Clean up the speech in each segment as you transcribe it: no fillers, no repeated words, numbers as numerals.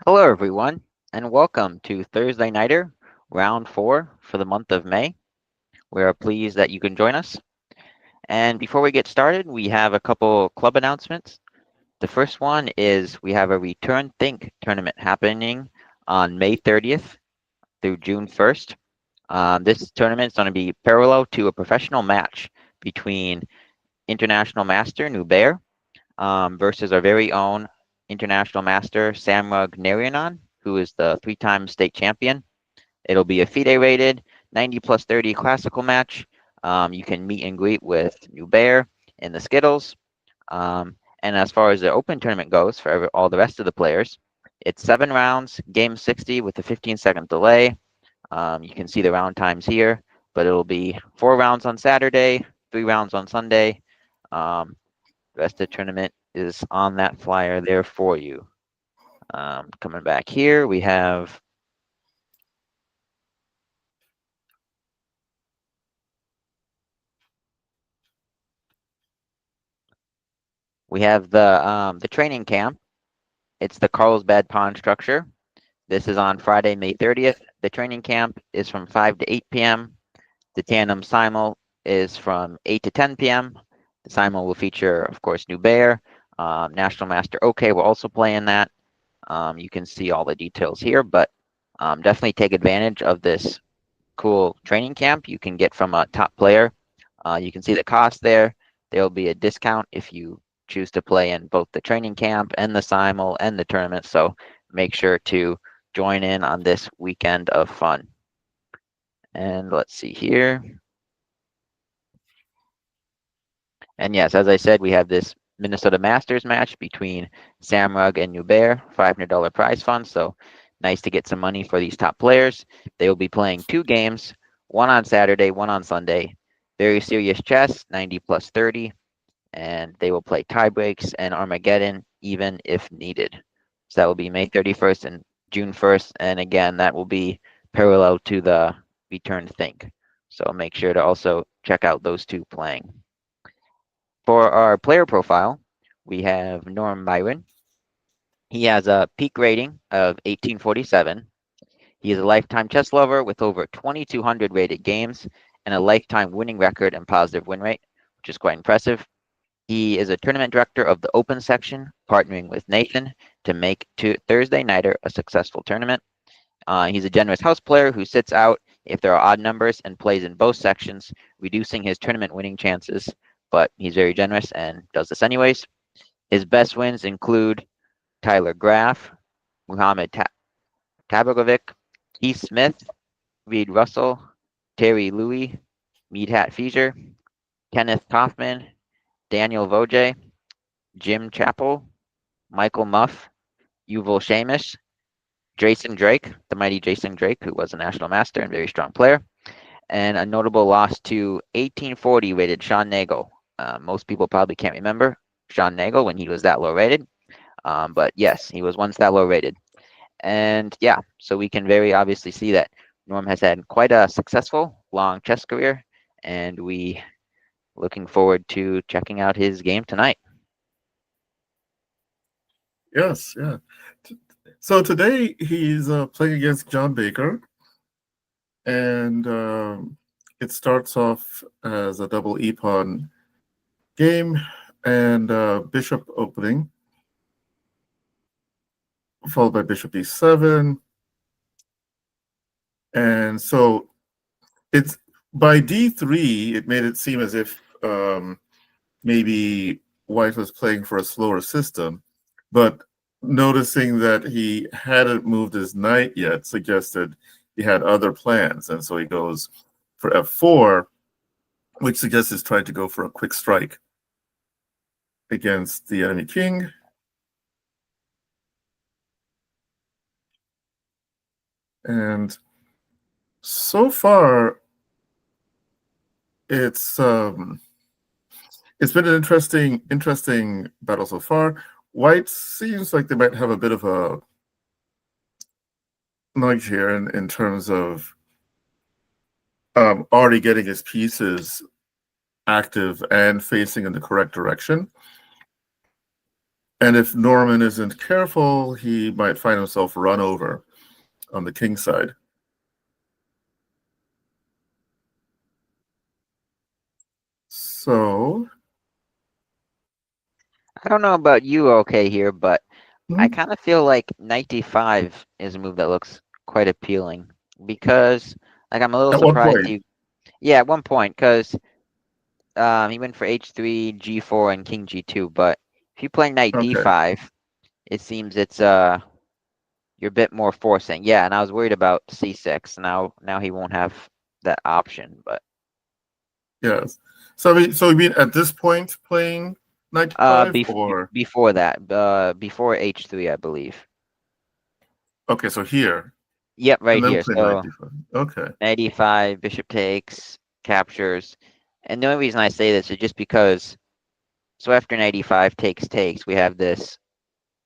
Hello, everyone, and welcome to Thursday Nighter, round four for the month of May. We are pleased that you can join us. And before we get started, we have a couple club announcements. The first one is we have a Return Think tournament happening on May 30th through June 1st. This tournament is going to be parallel to a professional match between International Master Nubair versus our very own International Master Samrug Narayanan, who is the three-time state champion. It'll be a FIDE rated 90 plus 30 classical match. You can meet and greet with Nubair in the Skittles. And as far as the open tournament goes, for all the rest of the players, it's 7 rounds, game 60 with a 15-second delay. You can see the round times here, but it'll be 4 rounds on Saturday, 3 rounds on Sunday. The rest of the tournament is on that flyer there for you. Coming back here, we have the training camp. It's the Carlsbad Pond structure. This is on Friday, May 30th. The training camp is from 5 to 8 p.m. The tandem simul is from 8 to 10 p.m. The simul will feature, of course, New Bear. National Master OK will also play in that. You can see all the details here, but definitely take advantage of this cool training camp you can get from a top player. You can see the cost there. There will be a discount if you choose to play in both the training camp and the simul and the tournament. So make sure to join in on this weekend of fun. And let's see here. And yes, as I said, we have this Minnesota Masters match between Samrug and Nubair, $500 prize fund. So nice to get some money for these top players. They will be playing 2 games, one on Saturday, one on Sunday. Very serious chess, 90 plus 30. And they will play tie breaks and Armageddon even if needed. So that will be May 31st and June 1st. And again, that will be parallel to the Return Think. So make sure to also check out those two playing. For our player profile, we have Norm Myron. He has a peak rating of 1847. He is a lifetime chess lover with over 2,200 rated games and a lifetime winning record and positive win rate, which is quite impressive. He is a tournament director of the Open section, partnering with Nathan to make Thursday Nighter a successful tournament. He's a generous house player who sits out if there are odd numbers and plays in both sections, reducing his tournament winning chances, but he's very generous and does this anyways. His best wins include Tyler Graff, Muhammad Tabagovic, Keith Smith, Reed Russell, Terry Louie, Meadhat Feaser, Kenneth Kaufman, Daniel Vojay, Jim Chappell, Michael Muff, Yuval Shamish, Jason Drake, the mighty Jason Drake, who was a national master and very strong player, and a notable loss to 1840 rated Sean Nagel. Most people probably can't remember Sean Nagel when he was that low rated, but yes, he was once that low rated. And yeah, so we can very obviously see that Norm has had quite a successful long chess career, and we looking forward to checking out his game tonight. Yes, yeah. So today he's playing against John Baker, and it starts off as a double e-pawn game and bishop opening, followed by bishop e7. And so it's by d3, it made it seem as if maybe White was playing for a slower system, but noticing that he hadn't moved his knight yet suggested he had other plans. And so he goes for f4, which suggests he's trying to go for a quick strike against the enemy king. And so far, it's been an interesting battle so far. White seems like they might have a bit of a nudge here in terms of already getting his pieces active and facing in the correct direction. And if Norman isn't careful, he might find himself run over on the king side. So, I don't know about you, okay, here, but I hmm, kind of feel like knight d5 is a move that looks quite appealing because, like, I'm a little at what surprised point? he, yeah, at one point, because he went for h3, g4, and king g2. But if you play knight Okay, d5, it seems it's you're a bit more forcing. Yeah, and I was worried about c6. Now he won't have that option, but yes. So, so you mean at this point playing knight d5 or before that, before h3, I believe. okay, so here Yep, and right then here. play knight So d5. Okay. knight e5, bishop takes, captures. And the only reason I say this is just because, so after knight e5 takes, we have this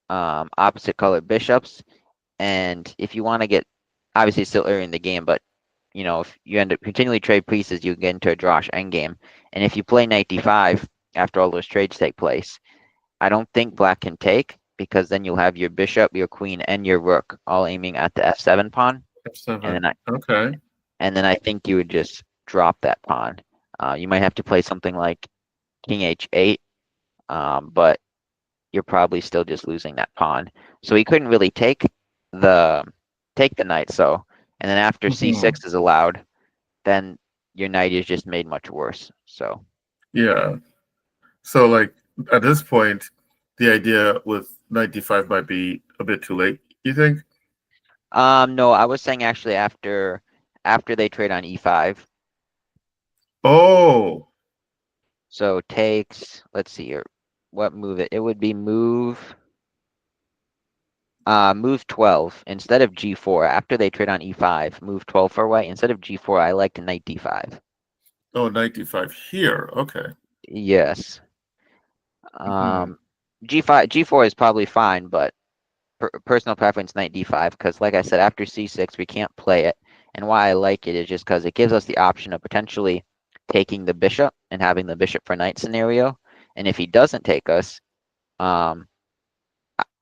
opposite colored bishops. And if you want to get, obviously it's still early in the game, but if you end up continually trade pieces, you get into a drawish endgame. And if you play knight d5 after all those trades take place, I don't think black can take because then you'll have your bishop, your queen, and your rook all aiming at the f7 pawn. And then f7. Okay. I think you would just drop that pawn. You might have to play something like king h8, but you're probably still just losing that pawn. So he couldn't really the take the knight. So, and then after Hmm. c6 is allowed, then your knight is just made much worse. So, Yeah. So like at this point, the idea with knight d5 might be a bit too late, you think? no, I was saying actually after they trade on e5. Oh, So takes. Let's see here. What move it? It would be move 12 instead of g4. After they trade on e5, move 12 for white. Instead of g4, I like to knight d5. oh, knight d5 here. Okay. Yes. Hmm. Um, g4 is probably fine, but personal preference knight d5 because, like I said, after c6 we can't play it. And why I like it is just because it gives us the option of potentially taking the bishop and having the bishop for knight scenario. And if he doesn't take us, um,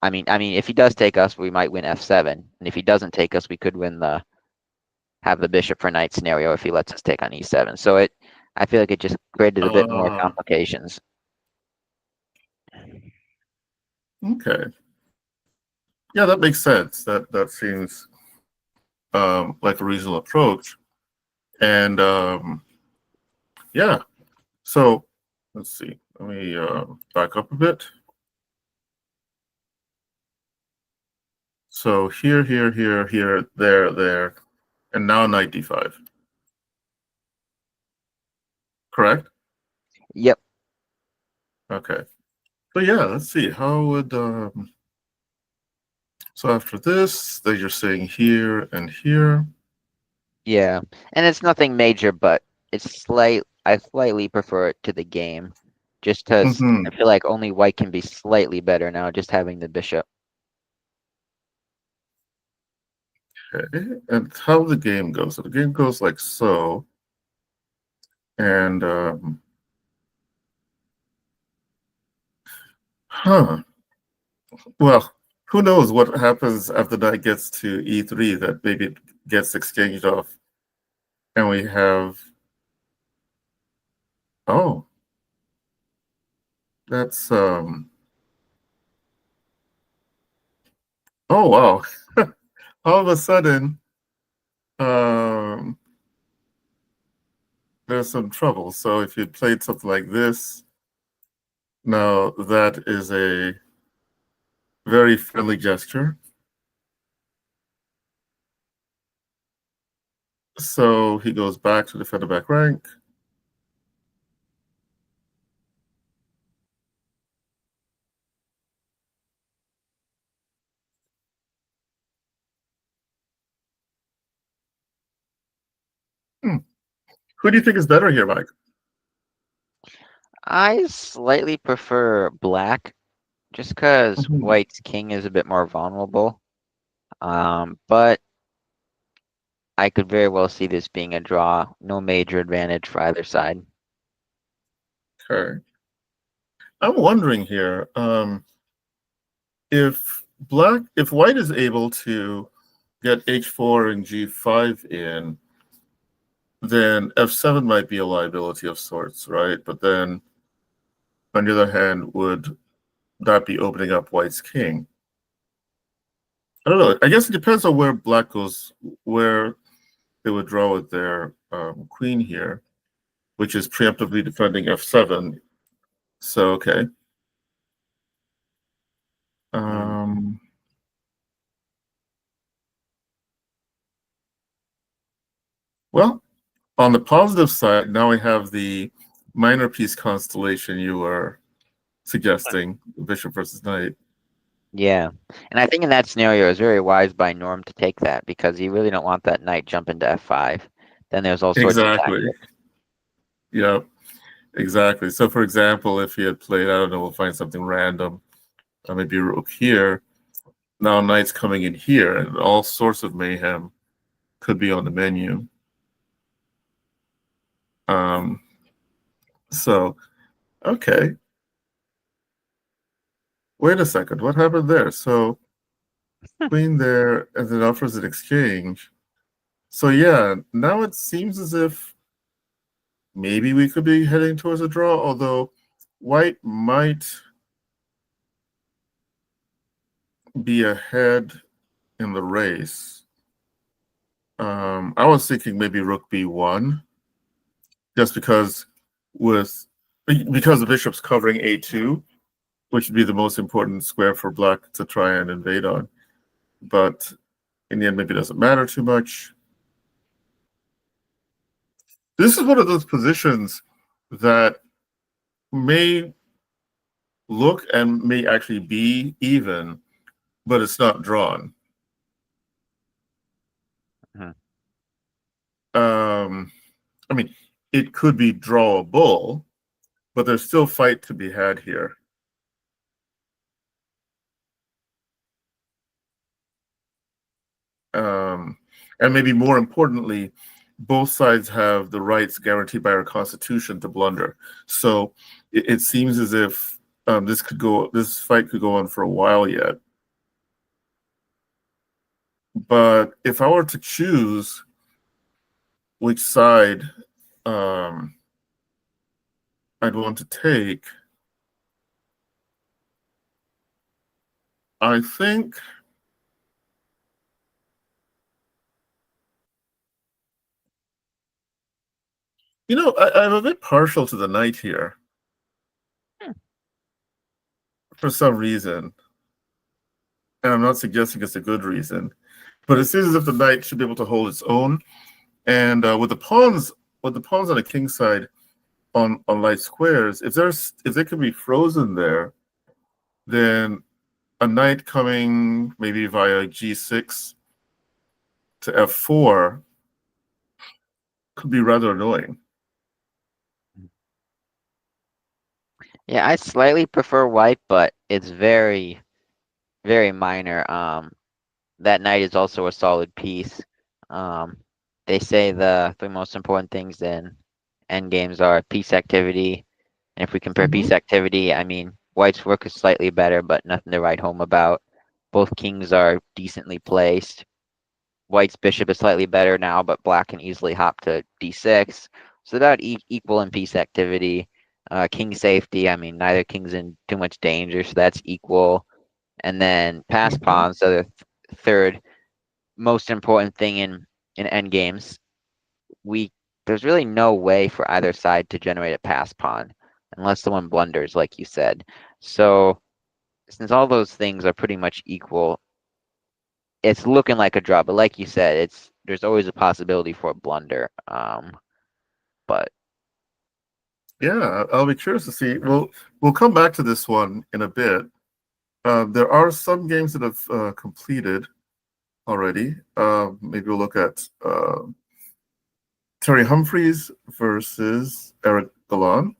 I mean, if he does take us, we might win f7, and if he doesn't take us, we could win the have the bishop for knight scenario if he lets us take on e7. So I feel like it just created a bit more Uh, complications. okay. Yeah, that makes sense. That seems like a reasonable approach. And yeah, so let's see. Let me back up a bit. So here, there, and now knight d5. Correct? Yep. Okay. So yeah, let's see. How would so after this, that you're saying here and here. Yeah, and it's nothing major, but I slightly prefer it to the game, just because I Hmm. feel like only white can be slightly better now, just having the bishop. Okay. And how the game goes. So the game goes like so. And huh. Well, who knows what happens after knight gets to e3 that maybe it gets exchanged off. And we have oh, that's oh wow. All of a sudden, um there's some trouble. So if you played something like this, now that is a very friendly gesture. So he goes back to defend the back rank. Hmm. Who do you think is better here, Mike? I slightly prefer black, just because Mhm. white's king is a bit more vulnerable. But I could very well see this being a draw. No major advantage for either side. Okay. I'm wondering here. if white is able to get h4 and g5 in, then f7 might be a liability of sorts, right? But then, on the other hand, would that be opening up white's king? I don't know. I guess it depends on where black goes, where they would draw with their queen here, which is preemptively defending f7. So, okay. Mm. Um, well, on the positive side, now we have the minor piece constellation you were suggesting, bishop versus knight. Yeah. And I think in that scenario, it was very wise by Norm to take that because you really don't want that knight jump into f5. Then there's all sorts of Exactly. tactics. Yeah, exactly. So, for example, if he had played, I don't know, we'll find something random, maybe rook here. Now knight's coming in here, and all sorts of mayhem could be on the menu. Um, so, okay. Wait a second. What happened there? So, queen there, and then offers an exchange. So, yeah, now it seems as if maybe we could be heading towards a draw, although white might be ahead in the race. I was thinking maybe rook b1, just because the bishop's covering a2, which would be the most important square for black to try and invade on. But in the end, maybe it doesn't matter too much. This is one of those positions that may look and may actually be even, but it's not drawn. Mhm. Um, I mean, it could be drawable, but there's still fight to be had here. Um, and maybe more importantly, both sides have the rights guaranteed by our constitution to blunder. So it seems as if this fight could go on for a while yet. But if I were to choose which side um, I'd want to take, I think, I'm a bit partial to the knight here Hmm. for some reason. And I'm not suggesting it's a good reason, but it seems as if the knight should be able to hold its own. And with the pawns on the king side on light squares, if they can be frozen there, then a knight coming maybe via g6 to f4 could be rather annoying. Yeah, I slightly prefer white, but it's very, very minor. That knight is also a solid piece. Um, they say the three most important things in endgames are piece activity, and if we compare Mm-hmm. piece activity, I mean, white's work is slightly better, but nothing to write home about. Both kings are decently placed. White's bishop is slightly better now, but black can easily hop to d6. So about equal in piece activity. King safety, I mean, neither king's in too much danger, so that's equal. And then pass Mm-hmm. pawns, so the third most important thing in endgames. We There's really no way for either side to generate a pass pawn unless someone blunders, like you said. So since all those things are pretty much equal, it's looking like a draw. But like you said, there's always a possibility for a blunder. But Yeah, I'll be curious to see. We'll come back to this one in a bit. There are some games that have completed already. Maybe we'll look at Terry Humphreys versus Eric Galan.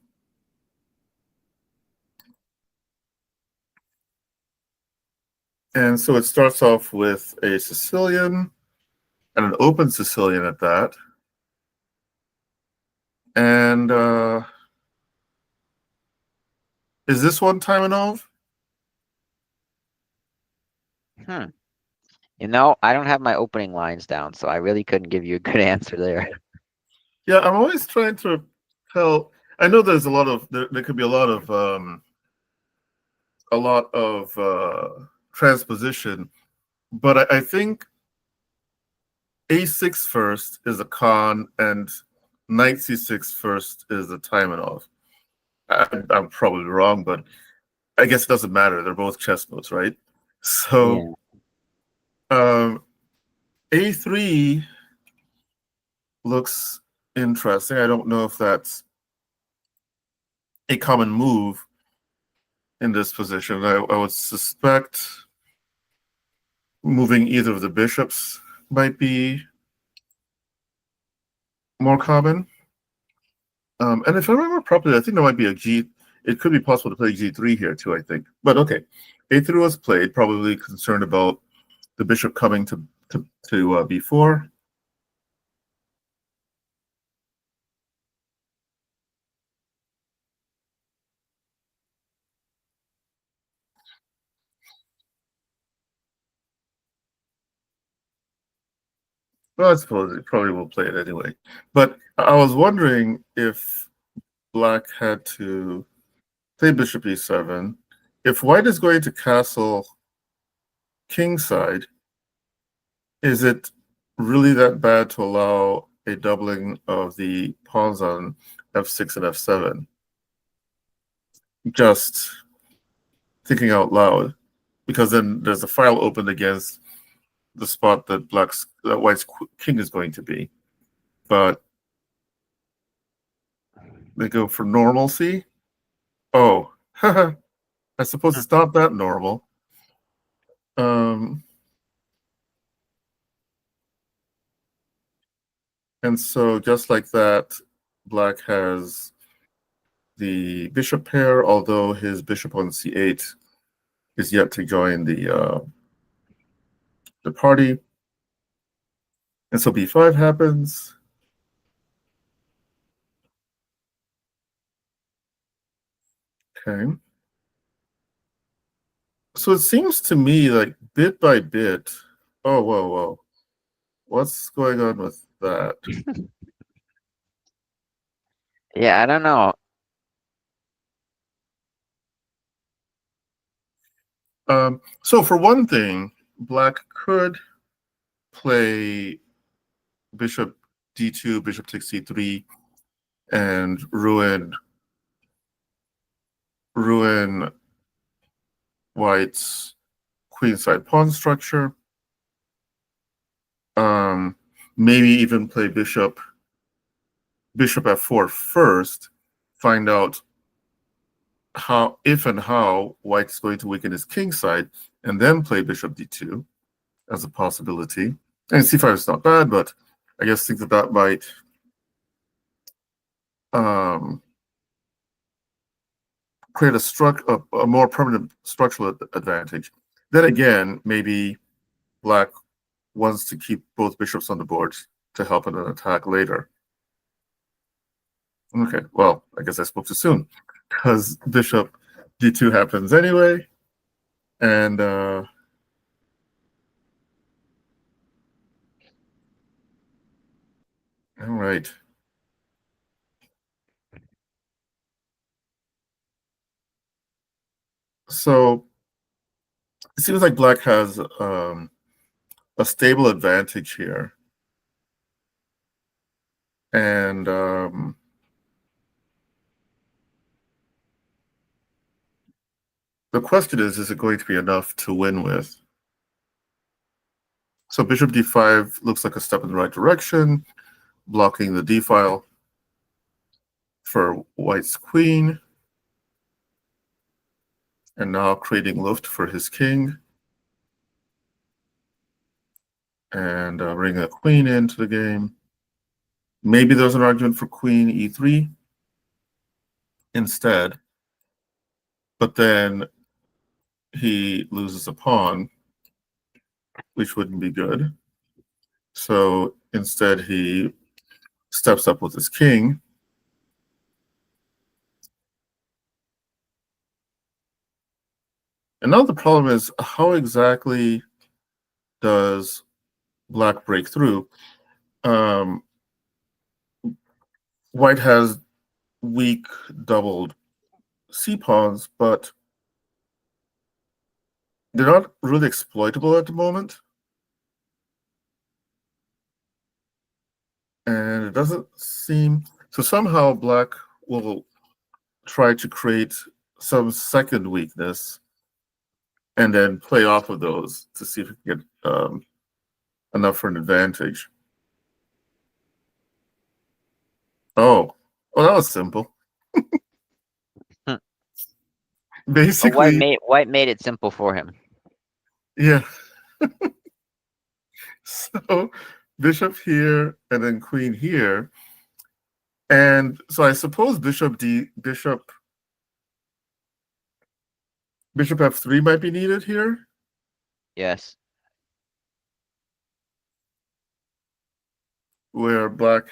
And so it starts off with a Sicilian and an open Sicilian at that. And is this one Taimanov? Hmm. I don't have my opening lines down, so I really couldn't give you a good answer there. Yeah, I'm always trying to tell. I know there's a lot of there could be a lot of transposition, but I think a6 first is a con and knight c6 first is a timing off. I'm probably wrong, but I guess it doesn't matter. They're both chess moves, right? So Yeah. um, a3 looks interesting. I don't know if that's a common move in this position. I would suspect moving either of the bishops might be more common. And if I remember properly, I think there might be a G. It could be possible to play G3 here too, I think. But okay, A3 was played, probably concerned about the bishop coming to B4. Well, I suppose it probably will play it anyway. But I was wondering if black had to play bishop E7. If white is going to castle kingside, is it really that bad to allow a doubling of the pawns on F6 and F7? Just thinking out loud, because then there's a file opened against the spot that white's king is going to be. But they go for normalcy. Oh, I suppose it's not that normal. Um, and so just like that, black has the bishop pair, although his bishop on c8 is yet to join the party. And so b5 happens. Okay. So it seems to me like bit by bit. Oh, whoa, whoa. What's going on with that? Yeah, I don't know. So for one thing, black could play bishop d2, bishop takes c3, and ruin white's queenside pawn structure. Um, Maybe even play bishop f4 first, find out if and how white's going to weaken his king side, and then play bishop d2 as a possibility. And c5 is not bad, but I guess think that might um, create a more permanent structural advantage. Then again, maybe black wants to keep both bishops on the board to help in an attack later. Okay, well, I guess I spoke too soon because bishop d2 happens anyway. And all right. So it seems like black has a stable advantage here. And the question is it going to be enough to win with? So bishop d5 looks like a step in the right direction, blocking the d file for white's queen, and now creating luft for his king. And bring a queen into the game. Maybe there's an argument for queen e3 instead, but then he loses a pawn, which wouldn't be good. So instead, he steps up with his king. And now the problem is how exactly does black break through? Um, White has weak doubled C pawns, but they're not really exploitable at the moment. And it doesn't seem so. Somehow, black will try to create some second weakness and then play off of those to see if we can get enough for an advantage. Oh, well, that was simple. Hmm. Oh, Basically, White made it simple for him. yeah. So bishop here and then queen here. And so I suppose bishop f3 might be needed here, Yes. where white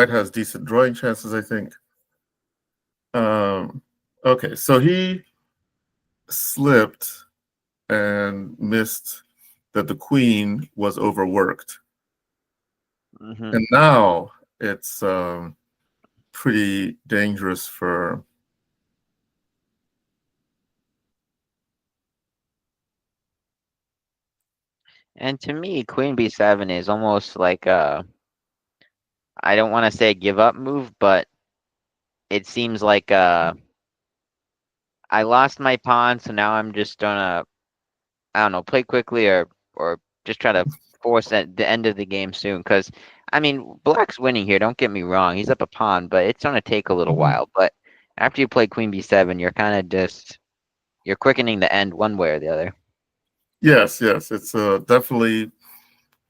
has decent drawing chances, I think. Okay, so he slipped and missed that the queen was overworked. Hmm. And now it's pretty dangerous for. And to me, Queen B7 is almost like I don't want to say a give up move, but it seems like I lost my pawn, so now I'm just gonna, I don't know, play quickly or just try to force at the end of the game soon. Because I mean, Black's winning here. Don't get me wrong. He's up a pawn, but it's gonna take a little Mhm. while. But after you play Queen B7, you're kind of just you're quickening the end one way or the other. Yes, it's definitely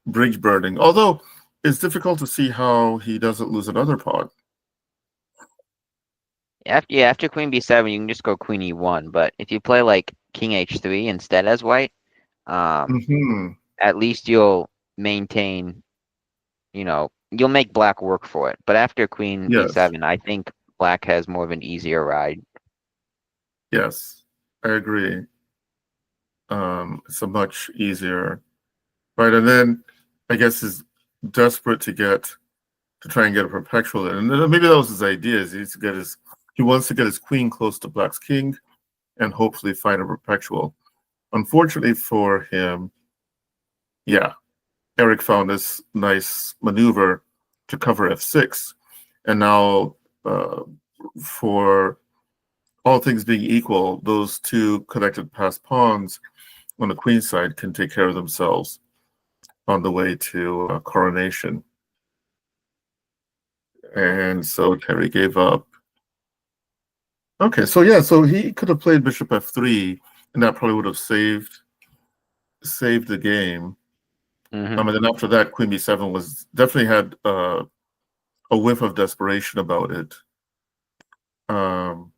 bridge burning. Although it's difficult to see how he doesn't lose another pawn. After Queen B7, you can just go Queen E1. But if you play like King H3 instead as White, um, Hmm. at least you'll maintain, you'll make Black work for it. But after Queen Yes, B7, I think Black has more of an easier ride. yes, I agree. It's a much easier, right? And then I guess he's desperate to try and get a perpetual in. And then maybe that was his idea. He wants to get his queen close to Black's king and hopefully find a perpetual. Unfortunately for him, yeah, Eric found this nice maneuver to cover f6, and now for all things being equal, those two connected passed pawns on the queen side can take care of themselves on the way to coronation. And so Terry gave up. Okay, so yeah, so he could have played bishop f3, and that probably would have saved the game. Hmm. And then after that, queen b7 was definitely had a whiff of desperation about it. Um,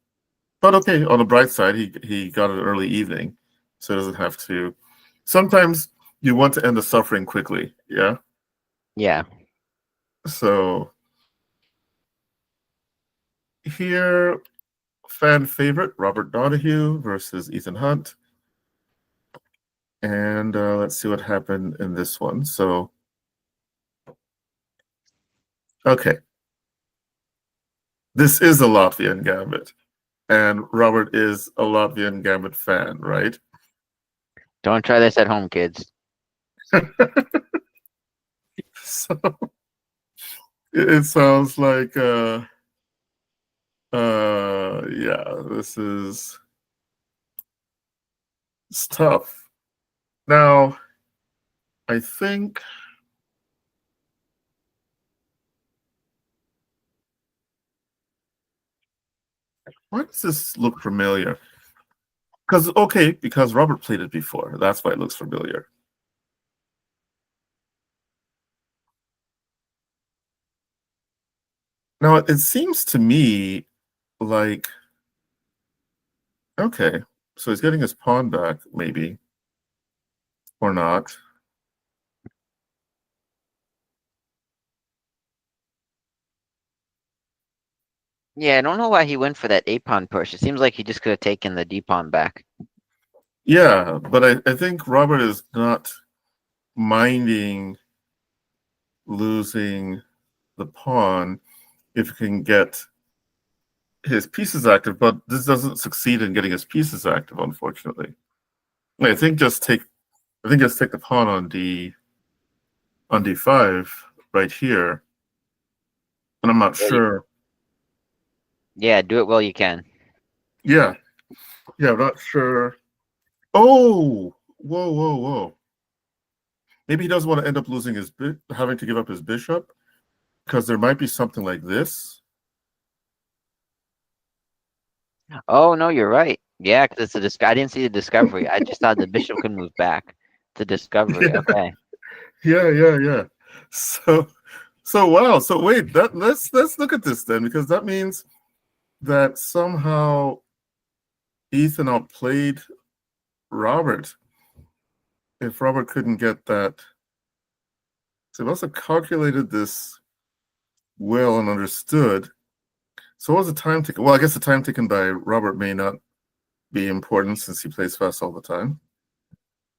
but okay, on the bright side, he got an early evening, so he doesn't have to. Sometimes you want to end the suffering quickly, yeah. Yeah. So here, fan favorite Robert Donahue versus Ethan Hunt, and let's see what happened in this one. So okay, this is a Latvian gambit, and Robert is a Latvian gambit fan, right? Don't try this at home, kids. So it sounds like yeah, it's tough. Now, I think why does this look familiar? Because Robert played it before. That's why it looks familiar. Now, it seems to me like okay, so he's getting his pawn back, maybe, or not. Yeah, I don't know why he went for that A pawn push. It seems like he just could have taken the D pawn back. Yeah, but I think Robert is not minding losing the pawn if he can get his pieces active, but this doesn't succeed in getting his pieces active, unfortunately. I think just take the pawn on d5 right here, and I'm not sure. Yeah, do it while you can. Yeah, yeah, I'm not sure. Oh, whoa, whoa, whoa! Maybe he doesn't want to end up losing having to give up his bishop because there might be something like this. Oh no, you're right. Yeah, because it's a I didn't see the discovery. I just thought the bishop could move back to discovery. Okay. Yeah, yeah, yeah. So, so wow. So wait, let's look at this then, because that means that somehow Ethan outplayed Robert. If Robert couldn't get that, so he must have calculated this well and understood. So what was the time taken? Well, I guess the time taken by Robert may not be important since he plays fast all the time.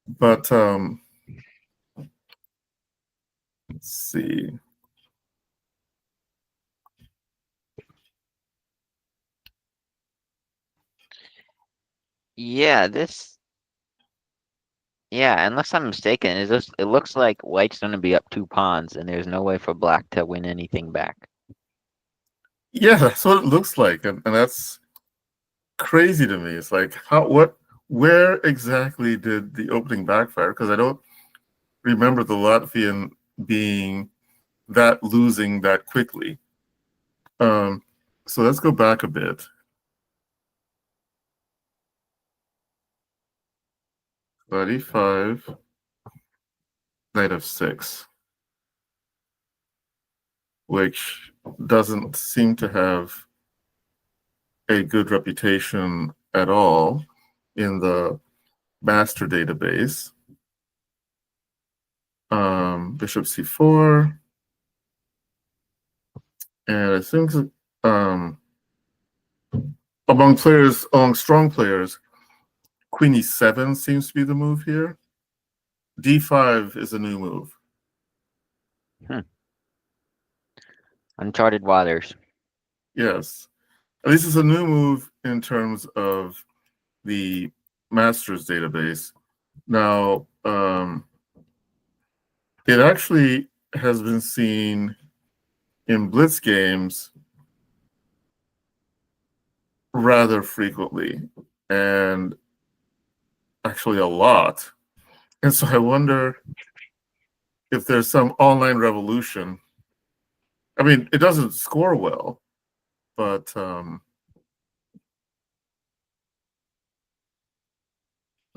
But let's see. Yeah, this. Yeah, unless I'm mistaken, it looks like White's going to be up two pawns, and there's no way for Black to win anything back. Yeah, that's what it looks like, and that's crazy to me. It's like where exactly did the opening backfire? Because I don't remember the Latvian being losing that quickly. Um, so let's go back a bit. 35, knight of 6, which doesn't seem to have a good reputation at all in the master database. Bishop c4, and I think um, among strong players, queen e7 seems to be the move here. d5 is a new move. Hmm. Uncharted waters. Yes, at least it's a new move in terms of the masters database. Now, it actually has been seen in blitz games rather frequently, and actually a lot. And so I wonder if there's some online revolution. I mean, it doesn't score well, but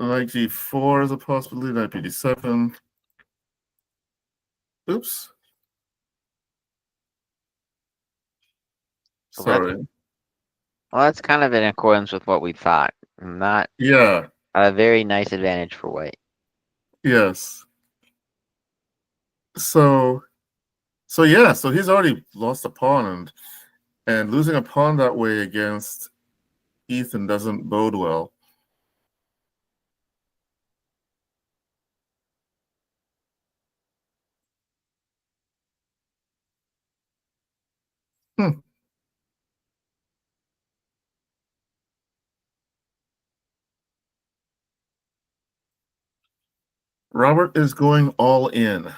knight g4 is a possibility. Knight bd7. Oops. Well, that's Sorry. well, that's kind of in accordance with what we thought. Not Yeah. a very nice advantage for White. Yes. So yeah. So he's already lost a pawn, and losing a pawn that way against Ethan doesn't bode well. Hmm. Robert is going all in.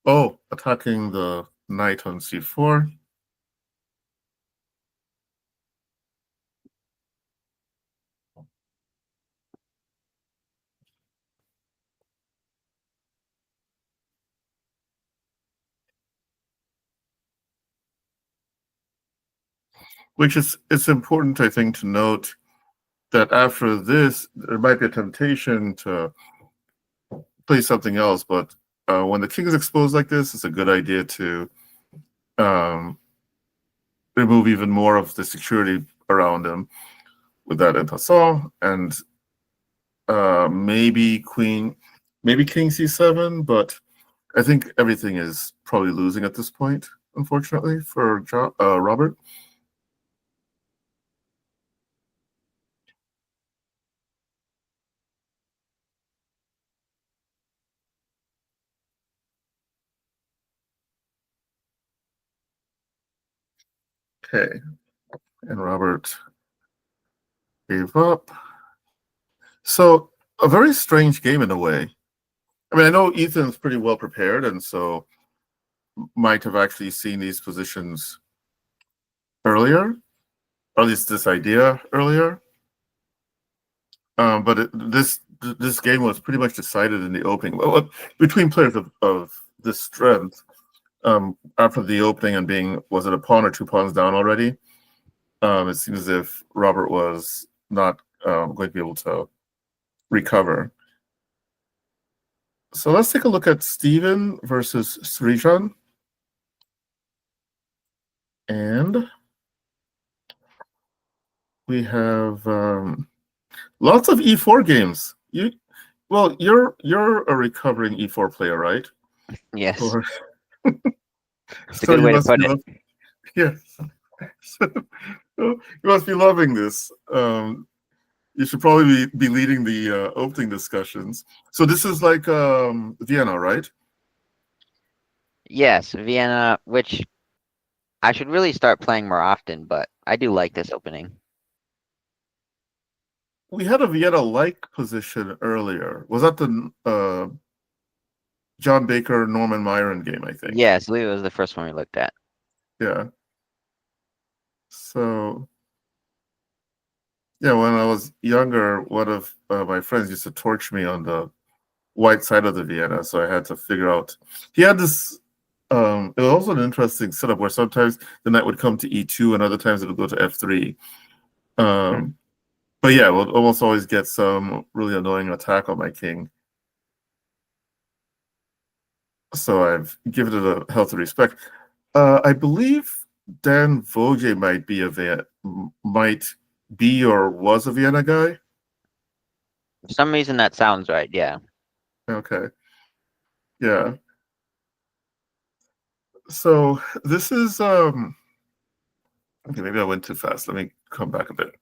Oh, attacking the knight on c4. Which is it's important, I think, to note that after this, there might be a temptation to play something else. But when the king is exposed like this, it's a good idea to um, remove even more of the security around him with that en passant. And maybe queen, maybe king c7, but I think everything is probably losing at this point, unfortunately, for Robert. Okay, and Robert gave up. So a very strange game in a way. I mean, I know Ethan's pretty well prepared, and so might have actually seen these positions earlier, or at least this idea earlier. But this game was pretty much decided in the opening. Well, between players of this strength, after the opening and being, was it a pawn or 2 pawns down already? It seems as if Robert was not going to be able to recover. So let's take a look at Steven versus Srijan. And we have lots of e4 games. You're a recovering e4 player, right? Yes, Or it's a so good you way to must put be it. yes. So, you must be loving this. You should probably be leading the opening discussions. So this is like Vienna, right? Yes, Vienna, which I should really start playing more often, but I do like this opening. We had a Vienna-like position earlier. Was that the John Baker Norman Myron game? I think. Yes, I believe it was the first one we looked at. Yeah. So yeah, when I was younger, one of my friends used to torch me on the white side of the Vienna, so I had to figure out. He had this. It was also an interesting setup where sometimes the knight would come to e2, and other times it would go to f3. Hmm. Um, but yeah, we'll almost always get some really annoying attack on my king. So I've given it a healthy respect. I believe Dan Voge might be or was a Vienna guy. For some reason, that sounds right. Yeah. Okay, yeah. So this is okay. Maybe I went too fast. Let me come back a bit.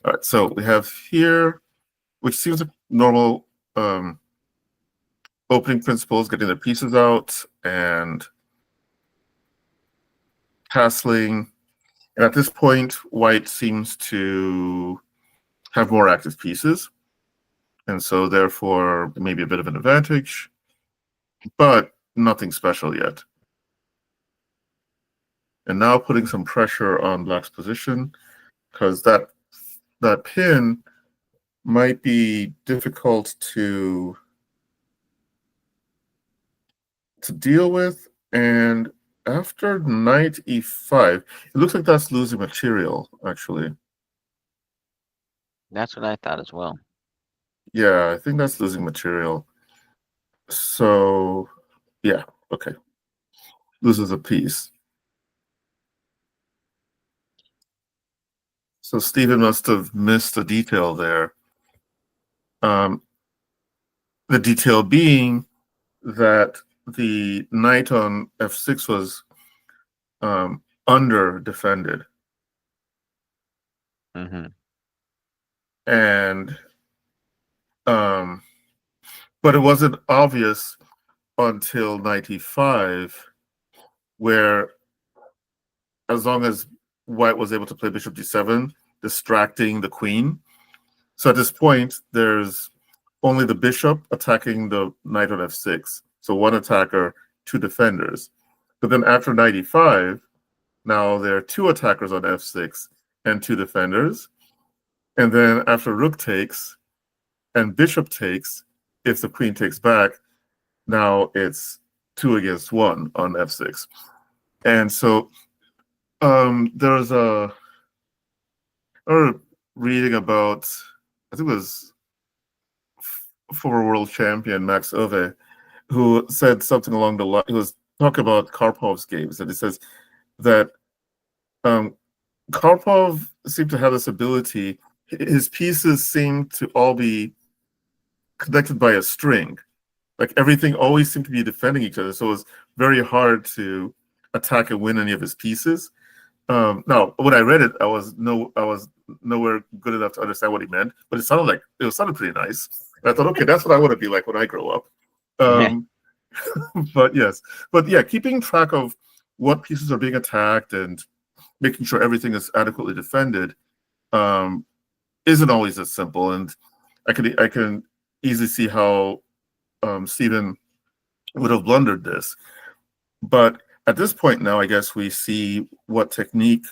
All right. So we have here, which seems like normal opening principles, getting the pieces out and castling. And at this point, white seems to have more active pieces. And so therefore, maybe a bit of an advantage, but nothing special yet. And now putting some pressure on black's position, because that pin might be difficult to deal with. And after knight e5, it looks like that's losing material, actually. That's what I thought as well. Yeah, I think that's losing material. So, yeah, okay. Loses a piece. So Stephen must have missed a detail there. Um, the detail being that the knight on f6 was under defended. Hmm. And but it wasn't obvious until 95, where as long as white was able to play bishop d7, distracting the queen. So at this point, there's only the bishop attacking the knight on f6. So one attacker, two defenders. But then after 95, now there are two attackers on f6 and two defenders. And then after rook takes and bishop takes, if the queen takes back, now it's 2 against 1 on f6. And so there's I reading about, I think it was former world champion Max Ove, who said something along the line. He was talking about Karpov's games, and he says that um, Karpov seemed to have this ability. His pieces seem to all be connected by a string. Like everything always seemed to be defending each other, so it was very hard to attack and win any of his pieces. Now, when I read it, I was nowhere good enough to understand what he meant, but it sounded pretty nice. And I thought, okay, that's what I want to be like when I grow up. Um, but yes, but yeah, keeping track of what pieces are being attacked and making sure everything is adequately defended um, isn't always as simple. And I can easily see how Stephen would have blundered this. But at this point now, I guess we see what technique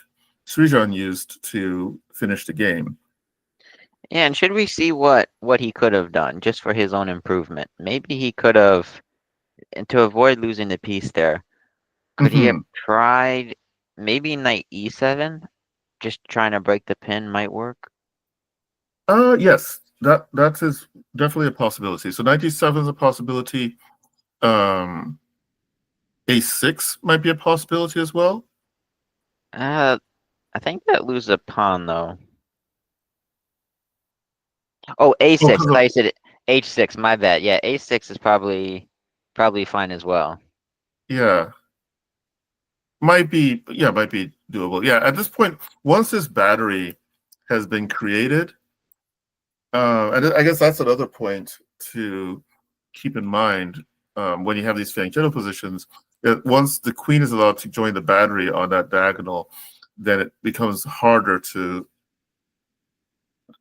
Srijan used to finish the game. Yeah, and should we see what he could have done just for his own improvement? Maybe he could have, and to avoid losing the piece there, could he have Mm-hmm. tried maybe knight e7? Just trying to break the pin might work. Yes, that is definitely a possibility. So 97 is a possibility. Um, A6 might be a possibility as well. Uh, I think that loses a pawn though. Oh, Oh, a6. because I thought of you said h6. My bad. Yeah, a6 is probably fine as well. yeah, might be doable. Yeah, at this point, once this battery has been created, and I guess that's another point to keep in mind when you have these fianchetto positions. That once the queen is allowed to join the battery on that diagonal, then it becomes harder to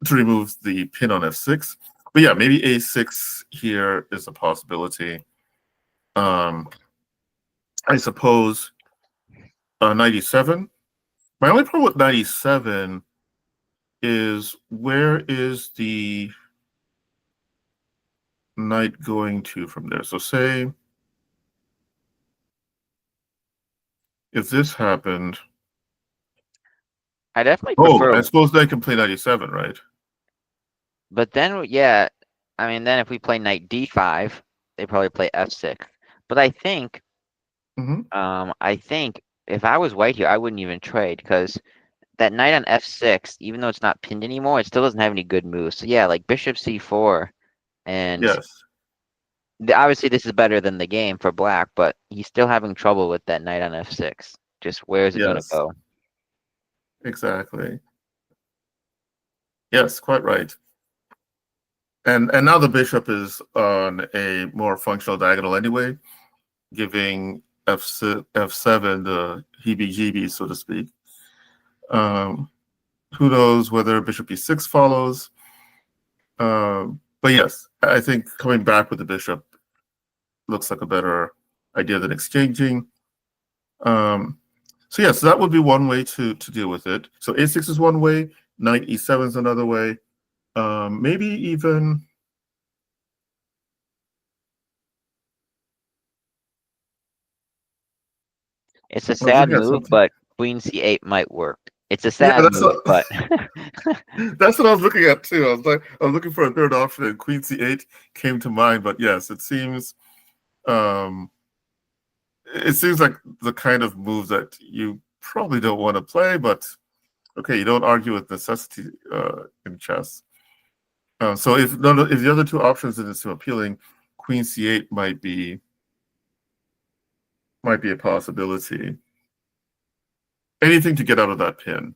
remove the pin on f6. But yeah, maybe a6 here is a possibility. Um, I suppose 97. My only problem with 97 is where is the knight going to from there? So say if this happened, I definitely oh, prefer, I suppose they can play 97, right? but then yeah, I mean then if we play knight d5, they probably play f6. But Hmm. I think if I was white here, I wouldn't even trade because that knight on f6, even though it's not pinned anymore, it still doesn't have any good moves. So yeah, like bishop c4, and Yes, obviously this is better than the game for black, but he's still having trouble with that knight on f6. Just where is it going to yes, go? exactly. Yes, quite right. And now the bishop is on a more functional diagonal anyway, giving f7 the heebie-jeebies, so to speak. Um, who knows whether bishop e6 follows? But yes, I think coming back with the bishop looks like a better idea than exchanging. Um, so yes, that would be one way to deal with it. So a6 is one way, knight e7 is another way. Maybe even It's a I was sad looking at move, something. but queen c8 might work. It's a Yeah, sad move, but that's what I was looking at too. I was looking for a third option, and queen c8 came to mind. But yes, um, it seems like the kind of move that you probably don't want to play. But okay, you don't argue with necessity in chess. So if if the other two options didn't seem appealing, queen c8 might be a possibility. Anything to get out of that pin,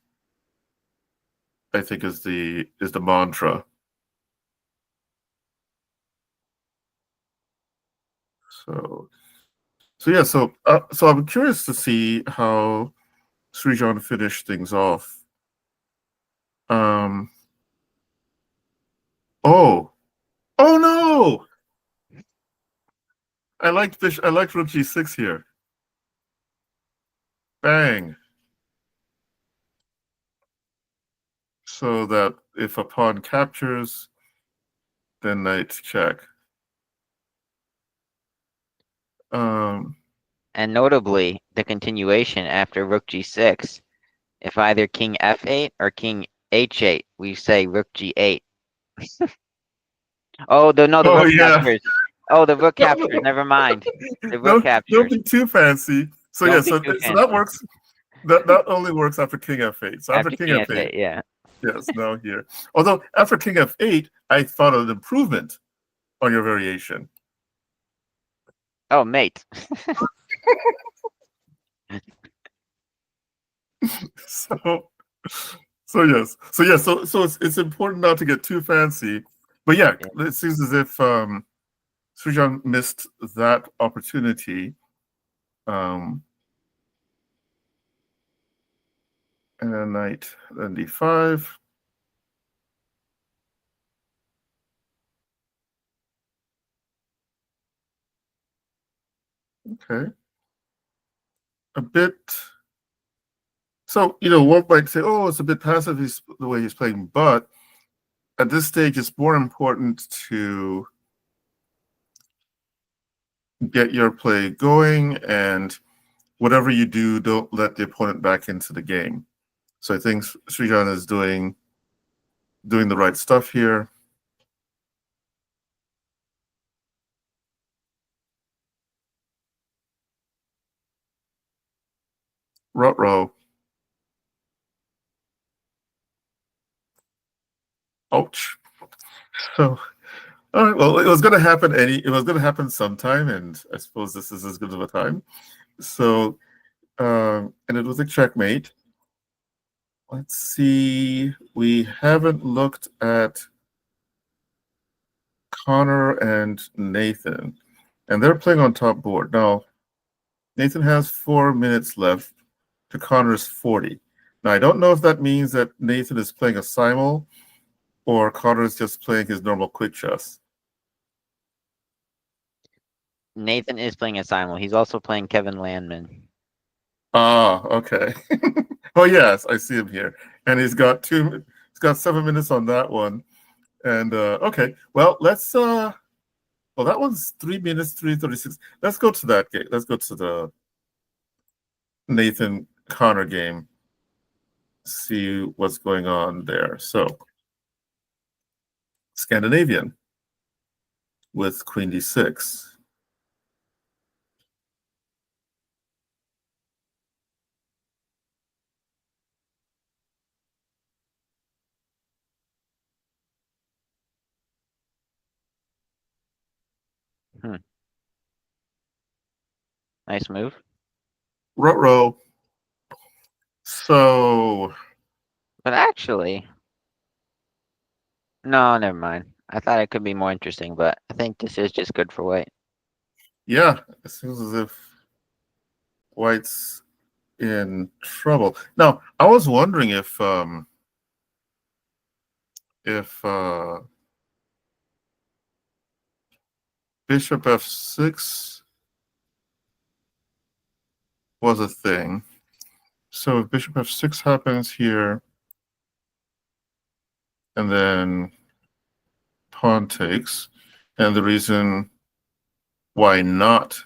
I think, is the mantra. So yeah, so I'm curious to see how Srijan finished things off. Um, oh, oh no! I liked Rook G6 here. Bang! So that if a pawn captures, then knight check. Um, and notably the continuation after rook g6, if either king f8 or king h8, we say rook g8. Oh, the oh rook yeah. captures. Oh, the rook No, captures. Never mind. The rook don't captures. be too fancy. So yeah, Don't be too so that fancy. works. That only works after king f8. So after After king king f8, f8, yeah. yes, now here. Although after king f8, I thought of an improvement. on your variation. Oh, mate. So so it's important not to get too fancy. But yeah, Yeah. it seems as if Srijan missed that opportunity. Um, and then knight, then d5. Okay. A bit. So, one might say, oh, it's a bit passive the way he's playing, but at this stage, it's more important to get your play going, and whatever you do, don't let the opponent back into the game. So I think Srijan is doing the right stuff here. Ruh-roh. Ouch. So, all right. Well, it was going to happen. It was going to happen sometime, and I suppose this is as good of a time. So, and it was a checkmate. Let's see. We haven't looked at Connor and Nathan, and they're playing on top board now. Nathan has 4 minutes left to Connor's 40. Now, I don't know if that means that Nathan is playing a simul or Connor is just playing his normal quick chess. Nathan is playing a simul. He's also playing Kevin Landman. Ah, okay. Oh yes, I see him here, and he's got 7 minutes on that one. And okay, well well that one's 3 minutes 3:36. Let's go to that game. Let's go to the Nathan Connor game. See what's going on there. So Scandinavian with Queen D6. Nice move. Ruh-roh. So But actually, no, never mind. I thought it could be more interesting, but I think this is just good for white. yeah, it seems as if White's in trouble. Now, I was wondering if Bishop F6 was a thing. So if Bishop F6 happens here, and then pawn takes, and the reason why not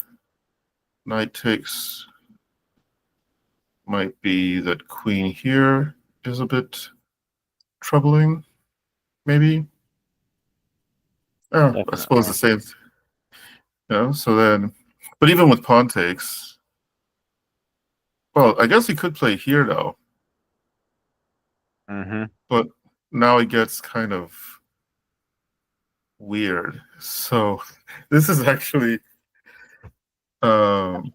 knight takes might be that queen here is a bit troubling, maybe. Oh, I suppose the Definitely. same. So then, but even with pawn takes, well, I guess he could play here though, Mm-hmm. but now it gets kind of weird. So this is actually um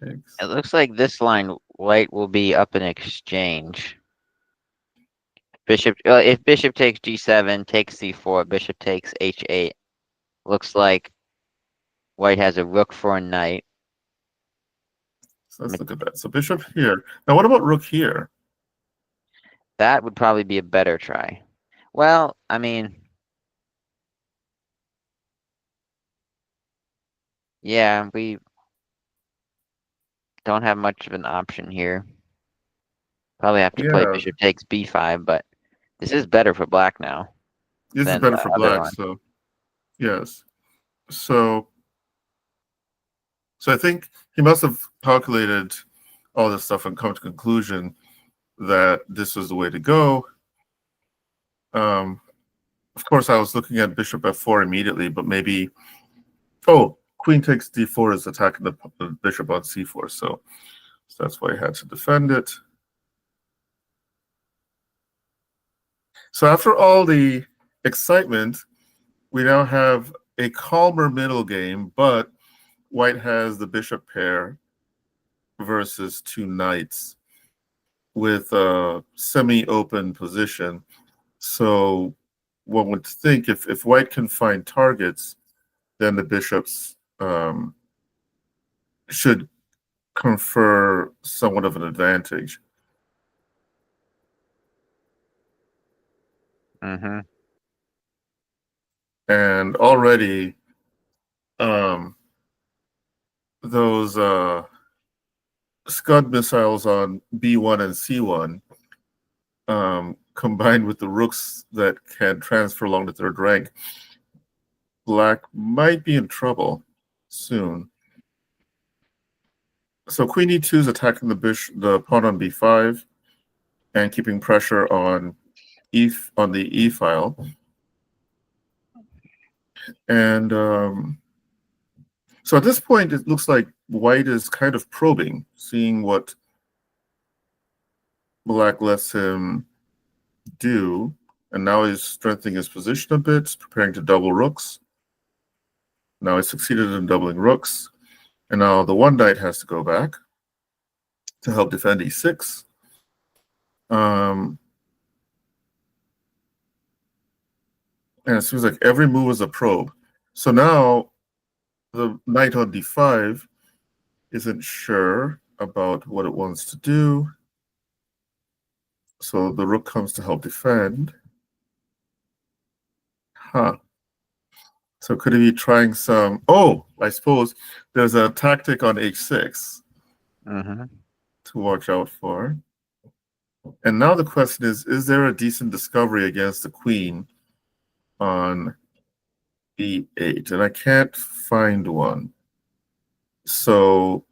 takes. It looks like this line, white will be up in exchange. Bishop, if bishop takes g7, takes c4, bishop takes h8. Looks like white has a rook for a knight. So let's look at that. So bishop here. Now what about rook here? That would probably be a better try. Well, I mean, yeah, we don't have much of an option here. Probably have to play Yeah, bishop takes b5, but this is better for black now this is than better the for other black. one. So yes. So I think he must have calculated all this stuff and come to conclusion that this was the way to go. Of course, I was looking at bishop f4 immediately, but maybe queen takes d4 is attacking the bishop on c4, so that's why I had to defend it. So after all the excitement, we now have a calmer middle game, but white has the bishop pair versus two knights with a semi-open position. So one would think if white can find targets, then the bishops should confer somewhat of an advantage. Mm-hmm. And already those Scud missiles on B1 and C1, combined with the rooks that can transfer along the third rank, black might be in trouble soon. So Queen E2 is attacking the pawn on B5 and keeping pressure on the E file. And so at this point, it looks like white is kind of probing, seeing what black lets him do. And now he's strengthening his position a bit, preparing to double rooks. Now he succeeded in doubling rooks. And now the one knight has to go back to help defend E6. And it seems like every move is a probe. So now the knight on D5 isn't sure about what it wants to do. So the rook comes to help defend. Huh. So could he be trying some... Oh, I suppose there's a tactic on H6 Mm-hmm. to watch out for. And now the question is there a decent discovery against the queen on B8? And I can't find one. So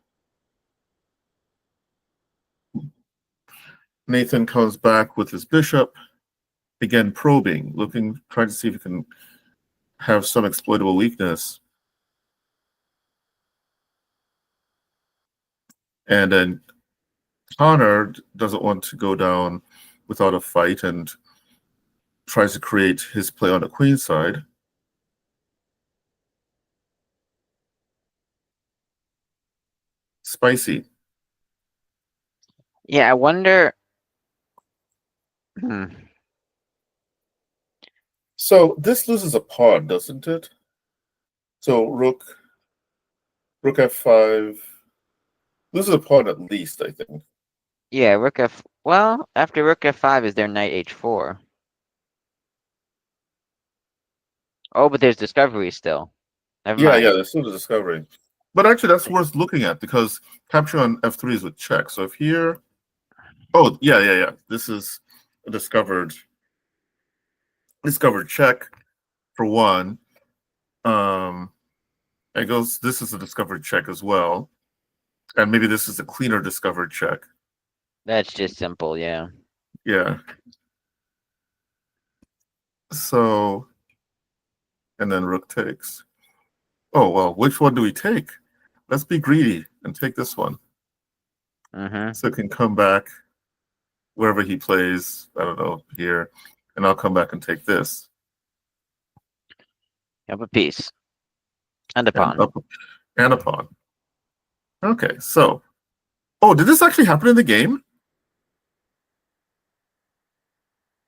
Nathan comes back with his bishop, again probing, trying to see if he can have some exploitable weakness. And then Connor doesn't want to go down without a fight and tries to create his play on the queen side. Spicy. Yeah, I wonder. Hmm. So this loses a pawn, doesn't it? So rook f5 loses a pawn at least, I think. Yeah, rook f. Well, after rook f5 is there knight h4. Oh, but there's discovery still. Never Yeah, mind. there's still the discovery. But actually, that's worth looking at because capture on f3 is with check. So if here, oh yeah, this is a discovered check for one. It goes. This is a discovered check as well, and maybe this is a cleaner discovered check. That's just simple, yeah. Yeah. So, and then rook takes. Oh well, which one do we take? Let's be greedy and take this one. Mm-hmm. So it can come back wherever he plays. I don't know here, and I'll come back and take this. Have a piece. And a And pawn. up and a pawn. Okay, so did this actually happen in the game?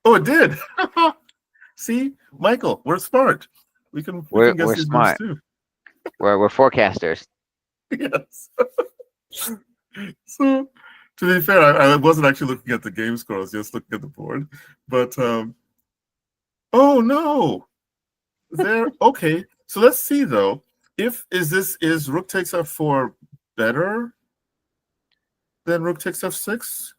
Oh, it did. See, Michael, we're smart. We can guess We're these moves smart. too. We're forecasters. Yes. So to be fair, I wasn't actually looking at the game score, I was just looking at the board. But oh no. Okay. So let's see though. Is rook takes f4 better than rook takes f6?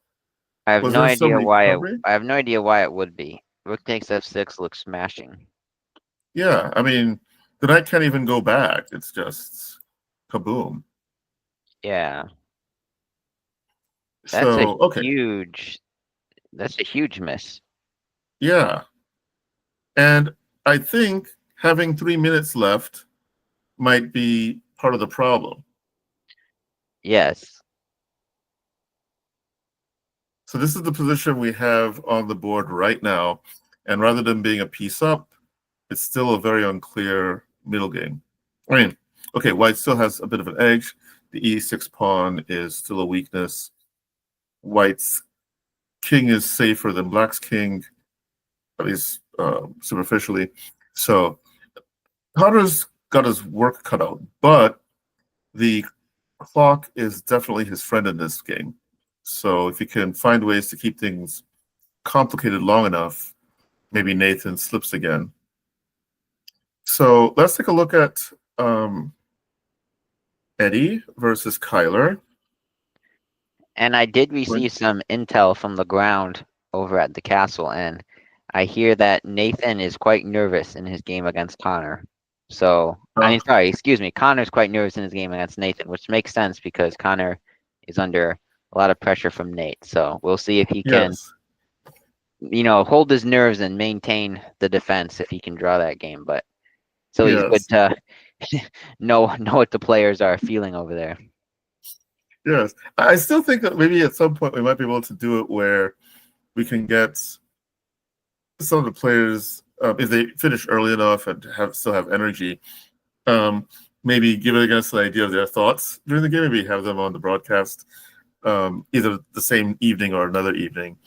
I have Was no there some idea why it. recovery? I have no idea why it would be. Rook takes f6 looks smashing. Yeah, I mean, the knight can't even go back. It's just kaboom. Yeah, that's a So, okay. huge. That's a huge miss. Yeah. And I think having 3 minutes left might be part of the problem. Yes. So this is the position we have on the board right now. And rather than being a piece up, it's still a very unclear middle game. I mean, okay, white still has a bit of an edge. The e6 pawn is still a weakness. White's king is safer than black's king, at least superficially. So Connor's got his work cut out, but the clock is definitely his friend in this game. So if he can find ways to keep things complicated long enough, maybe Nathan slips again. So let's take a look at Eddie versus Kyler. And I did receive some intel from the ground over at the castle, and I hear that Nathan is quite nervous in his game against Connor. So, I mean, sorry, excuse me. Connor's quite nervous in his game against Nathan, which makes sense because Connor is under a lot of pressure from Nate. So we'll see if he can, Yes. hold his nerves and maintain the defense if he can draw that game. But so he's good Yes. to know what the players are feeling over there. Yes. I still think that maybe at some point we might be able to do it where we can get some of the players, if they finish early enough and still have energy, maybe giving us an idea of their thoughts during the game. Maybe have them on the broadcast, either the same evening or another evening,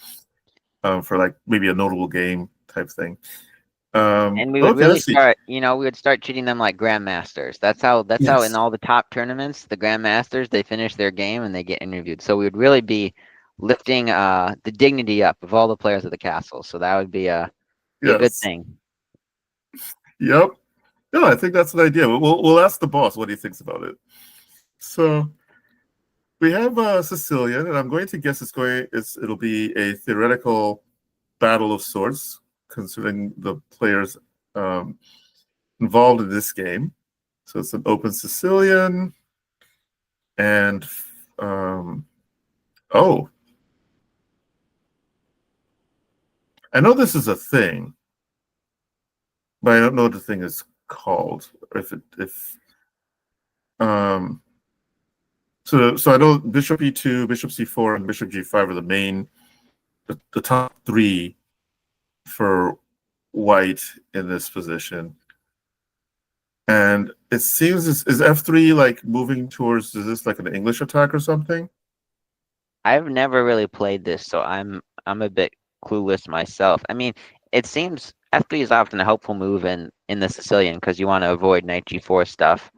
for like maybe a notable game type thing. And we would Okay, really let's see. start, we would start treating them like grandmasters. That's how in Yes. all the top tournaments, the grandmasters, they finish their game and they get interviewed. So we would really be lifting the dignity up of all the players of the castle. So that would be a good Yes. thing. Yep. No, I think that's an idea. We'll ask the boss what he thinks about it. So we have Sicilian, and I'm going to guess it'll be a theoretical battle of sorts, considering the players involved in this game. So it's an open Sicilian, and oh, I know this is a thing, but I don't know what the thing is called. If so I know Bishop E2, Bishop C4, and Bishop G5 are the top three for white in this position. And it seems is F3 like moving towards, is this like an English attack or something? I've never really played this, so I'm a bit clueless myself. I mean, it seems F3 is often a helpful move in the Sicilian because you want to avoid knight G4 stuff.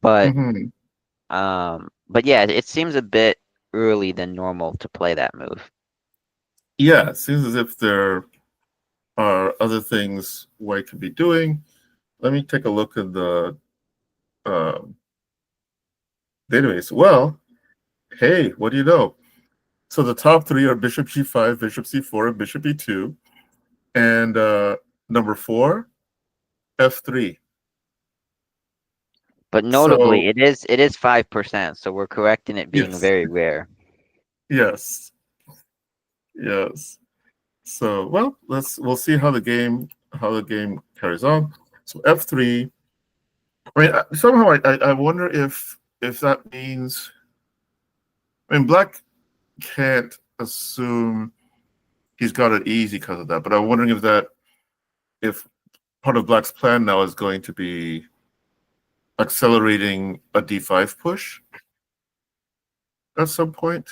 But Mm-hmm. but yeah, it seems a bit early than normal to play that move. Yeah, it seems as if there are other things white could be doing. Let me take a look at the um, database. Well, hey, what do you know? So the top three are Bishop G5, Bishop C4, and Bishop E2. And number four, F3. But notably, So it is 5%, so we're correct in it being yes, very rare. yes, yes. So well, we'll see how the game carries on. So F3. I mean, somehow I wonder if that means. I mean, Black can't assume he's got it easy because of that. But I'm wondering if part of Black's plan now is going to be accelerating a D5 push at some point.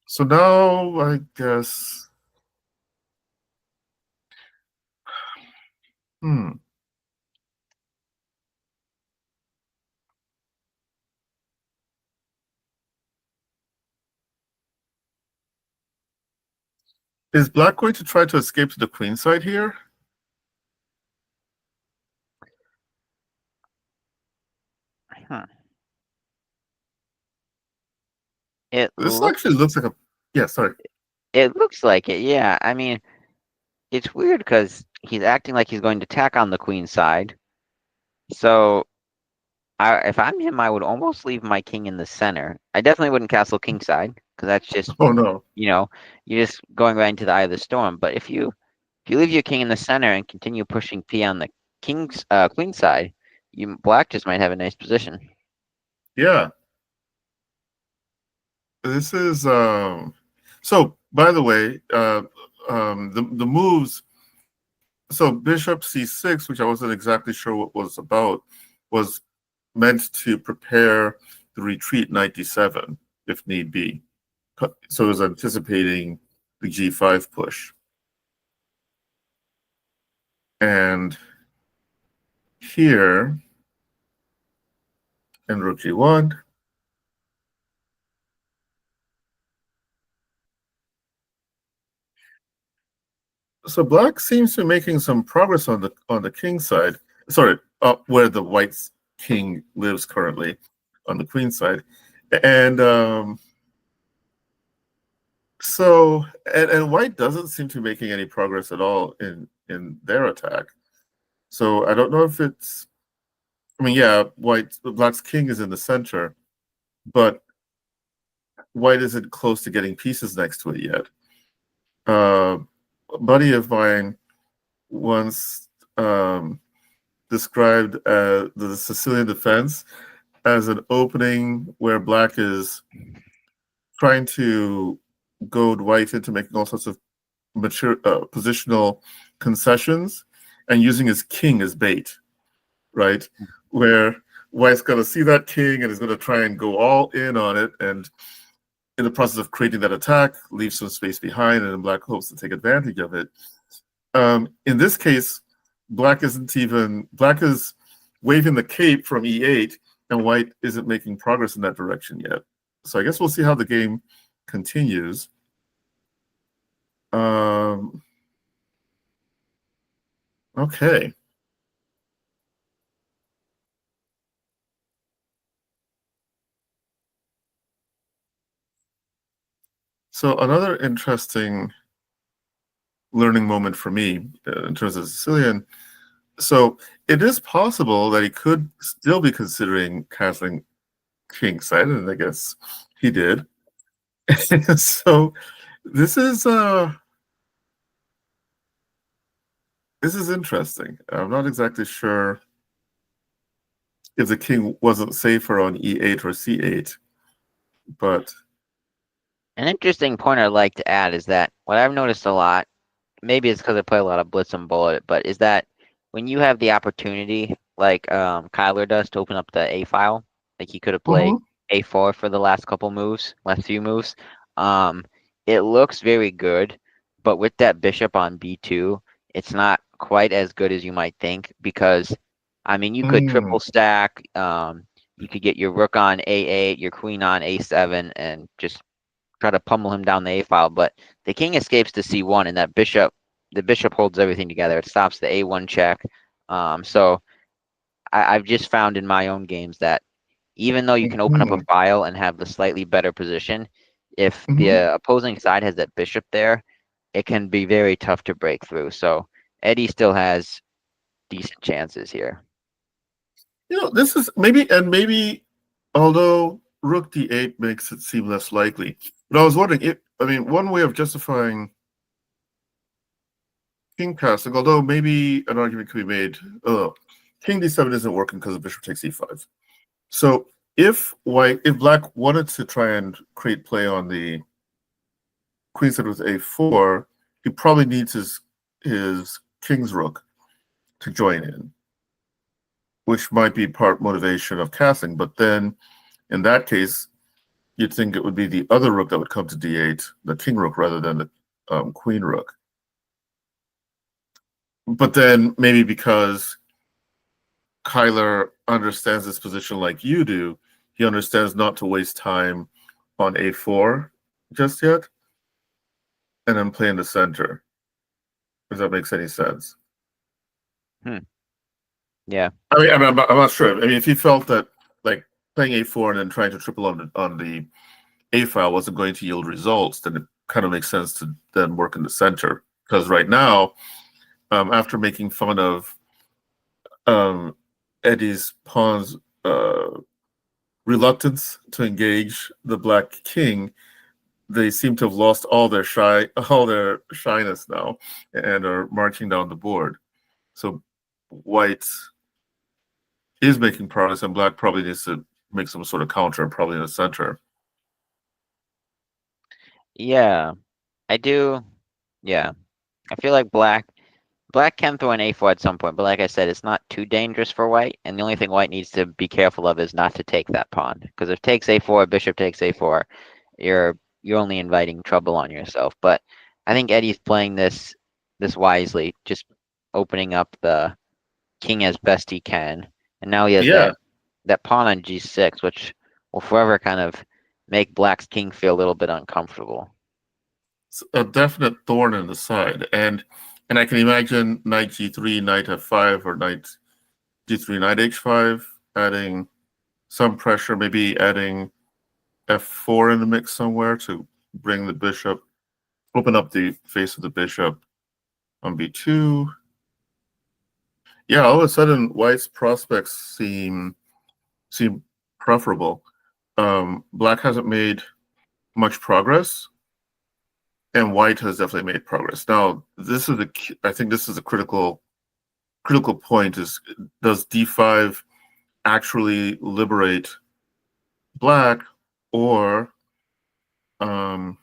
So now I guess, hmm, is Black going to try to escape to the queen side here? Huh. It This actually looks looks like a, yeah. Sorry. it looks like it, yeah. I mean, it's weird because he's acting like he's going to attack on the queen side. So if I'm him, I would almost leave my king in the center. I definitely wouldn't castle king side because that's just, Oh no. you're just going right into the eye of the storm. But if you leave your king in the center and continue pushing p on the queen side, black just might have a nice position. Yeah. This is So, by the way, the moves. So Bishop C6, which I wasn't exactly sure what was about, was meant to prepare the retreat knight D7 if need be. So it was anticipating the G5 push. And here in Rook G1, so black seems to be making some progress on the king side. Sorry, where the white's king lives currently, on the queen side, and so and white doesn't seem to be making any progress at all in their attack. So I don't know if it's. I mean, yeah, black's king is in the center, but white isn't close to getting pieces next to it yet. A buddy of mine once described the Sicilian defense as an opening where black is trying to goad white into making all sorts of mature positional concessions and using his king as bait, right? Where white's going to see that king and is going to try and go all in on it, and in the process of creating that attack, leave some space behind, and then black hopes to take advantage of it. In this case, black is waving the cape from E8, and white isn't making progress in that direction yet. So I guess we'll see how the game continues. Okay. So another interesting learning moment for me in terms of Sicilian. So it is possible that he could still be considering castling kingside, and I guess he did. So this is interesting. I'm not exactly sure if the king wasn't safer on E8 or C8, but An interesting point I'd like to add is that what I've noticed a lot, maybe it's because I play a lot of Blitz and Bullet, but is that when you have the opportunity, like Kyler does, to open up the A file, like he could have played Mhm. A4 for the last few moves, um, it looks very good, but with that bishop on B2, it's not quite as good as you might think because, I mean, you could triple stack, you could get your rook on A8, your queen on A7, and just try to pummel him down the A file, but the king escapes to C1, and the bishop holds everything together. It stops the A1 check. So I've just found in my own games that even though you can open up a Mhm. file and have the slightly better position, if the Mhm. opposing side has that bishop there, it can be very tough to break through. So Eddie still has decent chances here. This is maybe, although Rook D8 makes it seem less likely. But I was wondering if, I mean, one way of justifying king passing, although maybe an argument could be made, King D7 isn't working because the bishop takes E5. So if black wanted to try and create play on the queen side with A4, he probably needs his king's rook to join in, which might be part motivation of castling. But then in that case, you'd think it would be the other rook that would come to D8, the king rook, rather than the queen rook. But then maybe because Kyler understands this position like you do, he understands not to waste time on A4 just yet, and then play in the center. If that makes any sense. Hmm. Yeah. I'm not sure. I mean, if he felt that like playing A4 and then trying to triple on the A file wasn't going to yield results, then it kind of makes sense to then work in the center. Because right now, after making fun of um, Eddie's pawn's reluctance to engage the black king, they seem to have lost all their shyness now and are marching down the board. So white is making progress, and black probably needs to make some sort of counter, probably in the center. Yeah, I do. Yeah, I feel like black can throw an a4 at some point, but like I said, it's not too dangerous for white. And the only thing white needs to be careful of is not to take that pawn, because if takes a4, bishop takes a4, you're only inviting trouble on yourself. But I think Eddie's playing this wisely, just opening up the king as best he can, and now he has Yeah, that pawn on g6, which will forever kind of make black's king feel a little bit uncomfortable. it's a definite thorn in the side, and I can imagine knight g3, knight f5, or knight g3, knight h5, adding some pressure, maybe adding f4 in the mix somewhere to bring the bishop, open up the face of the bishop on b2. Yeah, all of a sudden, white's prospects seem preferable. Black hasn't made much progress, and white has definitely made progress. Now, I think this is a critical point: is does d5 actually liberate black, or um,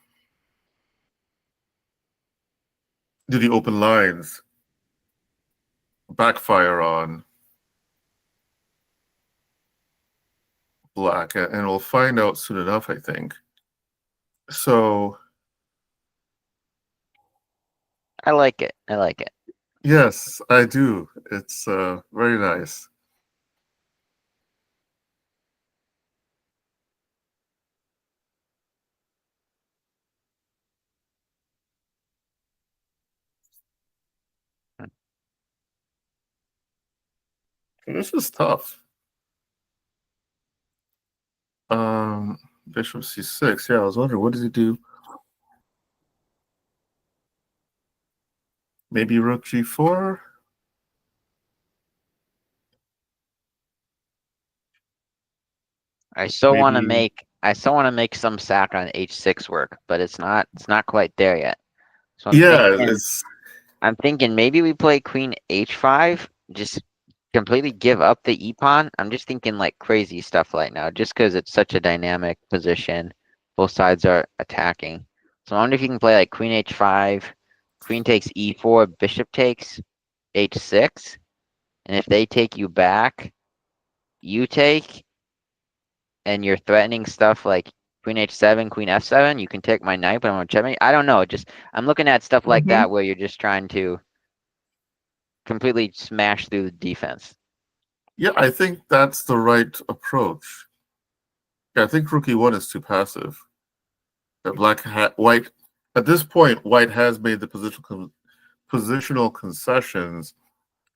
do the open lines backfire on black? And we'll find out soon enough, I think. So, I like it. I like it. yes, I do. It's very nice. This is tough. Um, Bishop c6. Yeah, I was wondering, what does he do? Maybe rook g4? Maybe. I still want to make some sack on h6 work, but it's not quite there yet. So Yeah, it's. I'm thinking maybe we play queen h5, just completely give up the e pawn. I'm just thinking like crazy stuff right now, just because it's such a dynamic position. Both sides are attacking. So I wonder if you can play like queen h5, queen takes e4, bishop takes h6, and if they take you back, you take, and you're threatening stuff like queen h7, queen f7, you can take my knight, but I'm gonna checkmate. I don't know. Just I'm looking at stuff like Mhm. that where you're just trying to completely smash through the defense. Yeah, I think that's the right approach. Yeah, I think rook e1 is too passive. That white at this point, white has made the positional concessions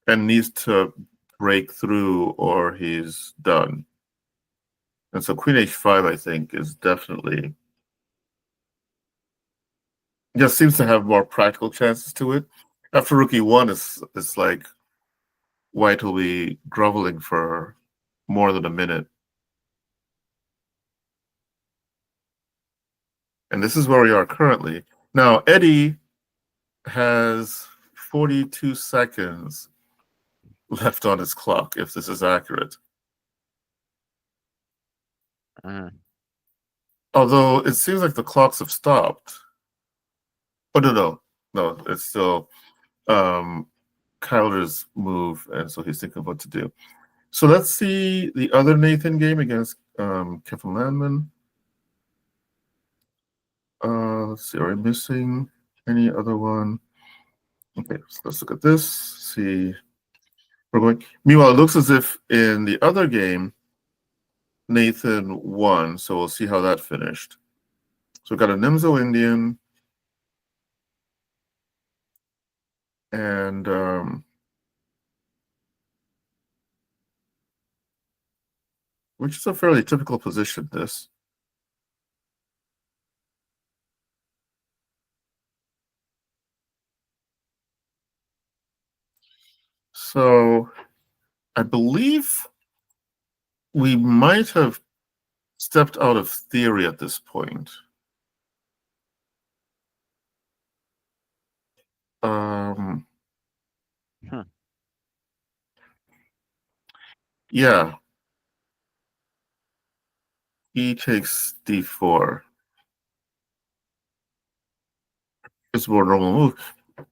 and needs to break through, or he's done. And so queen h5, I think, is definitely just seems to have more practical chances to it. After rook e1, it's like white will be groveling for more than a minute. And this is where we are currently. Now, Eddie has 42 seconds left on his clock, if this is accurate. Mm. Although it seems like the clocks have stopped. Oh, no, it's still um, Kyler's move, and so he's thinking of what to do. So let's see the other Nathan game against Kevin Landman. Let's see, are we missing any other one? Okay, so let's look at this. See, we're going. Meanwhile, it looks as if in the other game, Nathan won. So we'll see how that finished. So we got a Nimzo Indian and which is a fairly typical position. This. So I believe we might have stepped out of theory at this point. Um, Hmm. yeah, e takes d4. it's a more normal move.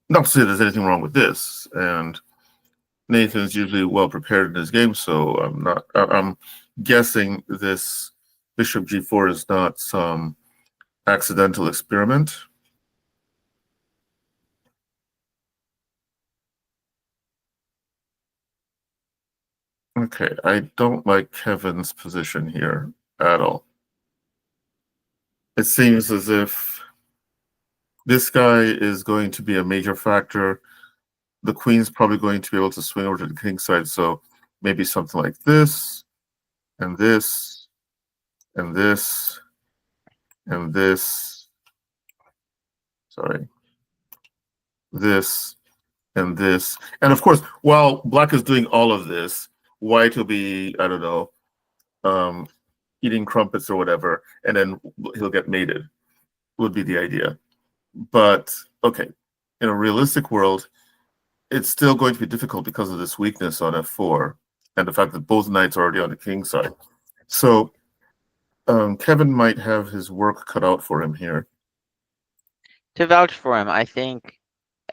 Not to say there's anything wrong with this, and Nathan's usually well prepared in his game, so I'm not. I'm guessing this bishop g4 is not some accidental experiment. Okay, I don't like Kevin's position here at all. It seems as if this guy is going to be a major factor. The queen's probably going to be able to swing over to the king side, so maybe something like this, and this, and this, and this. Sorry, this, and this. And of course, while black is doing all of this, white will be, I don't know, um, eating crumpets or whatever, and then he'll get mated, would be the idea. But okay, in a realistic world, it's still going to be difficult because of this weakness on f4 and the fact that both knights are already on the king side. So Kevin might have his work cut out for him here. To vouch for him, I think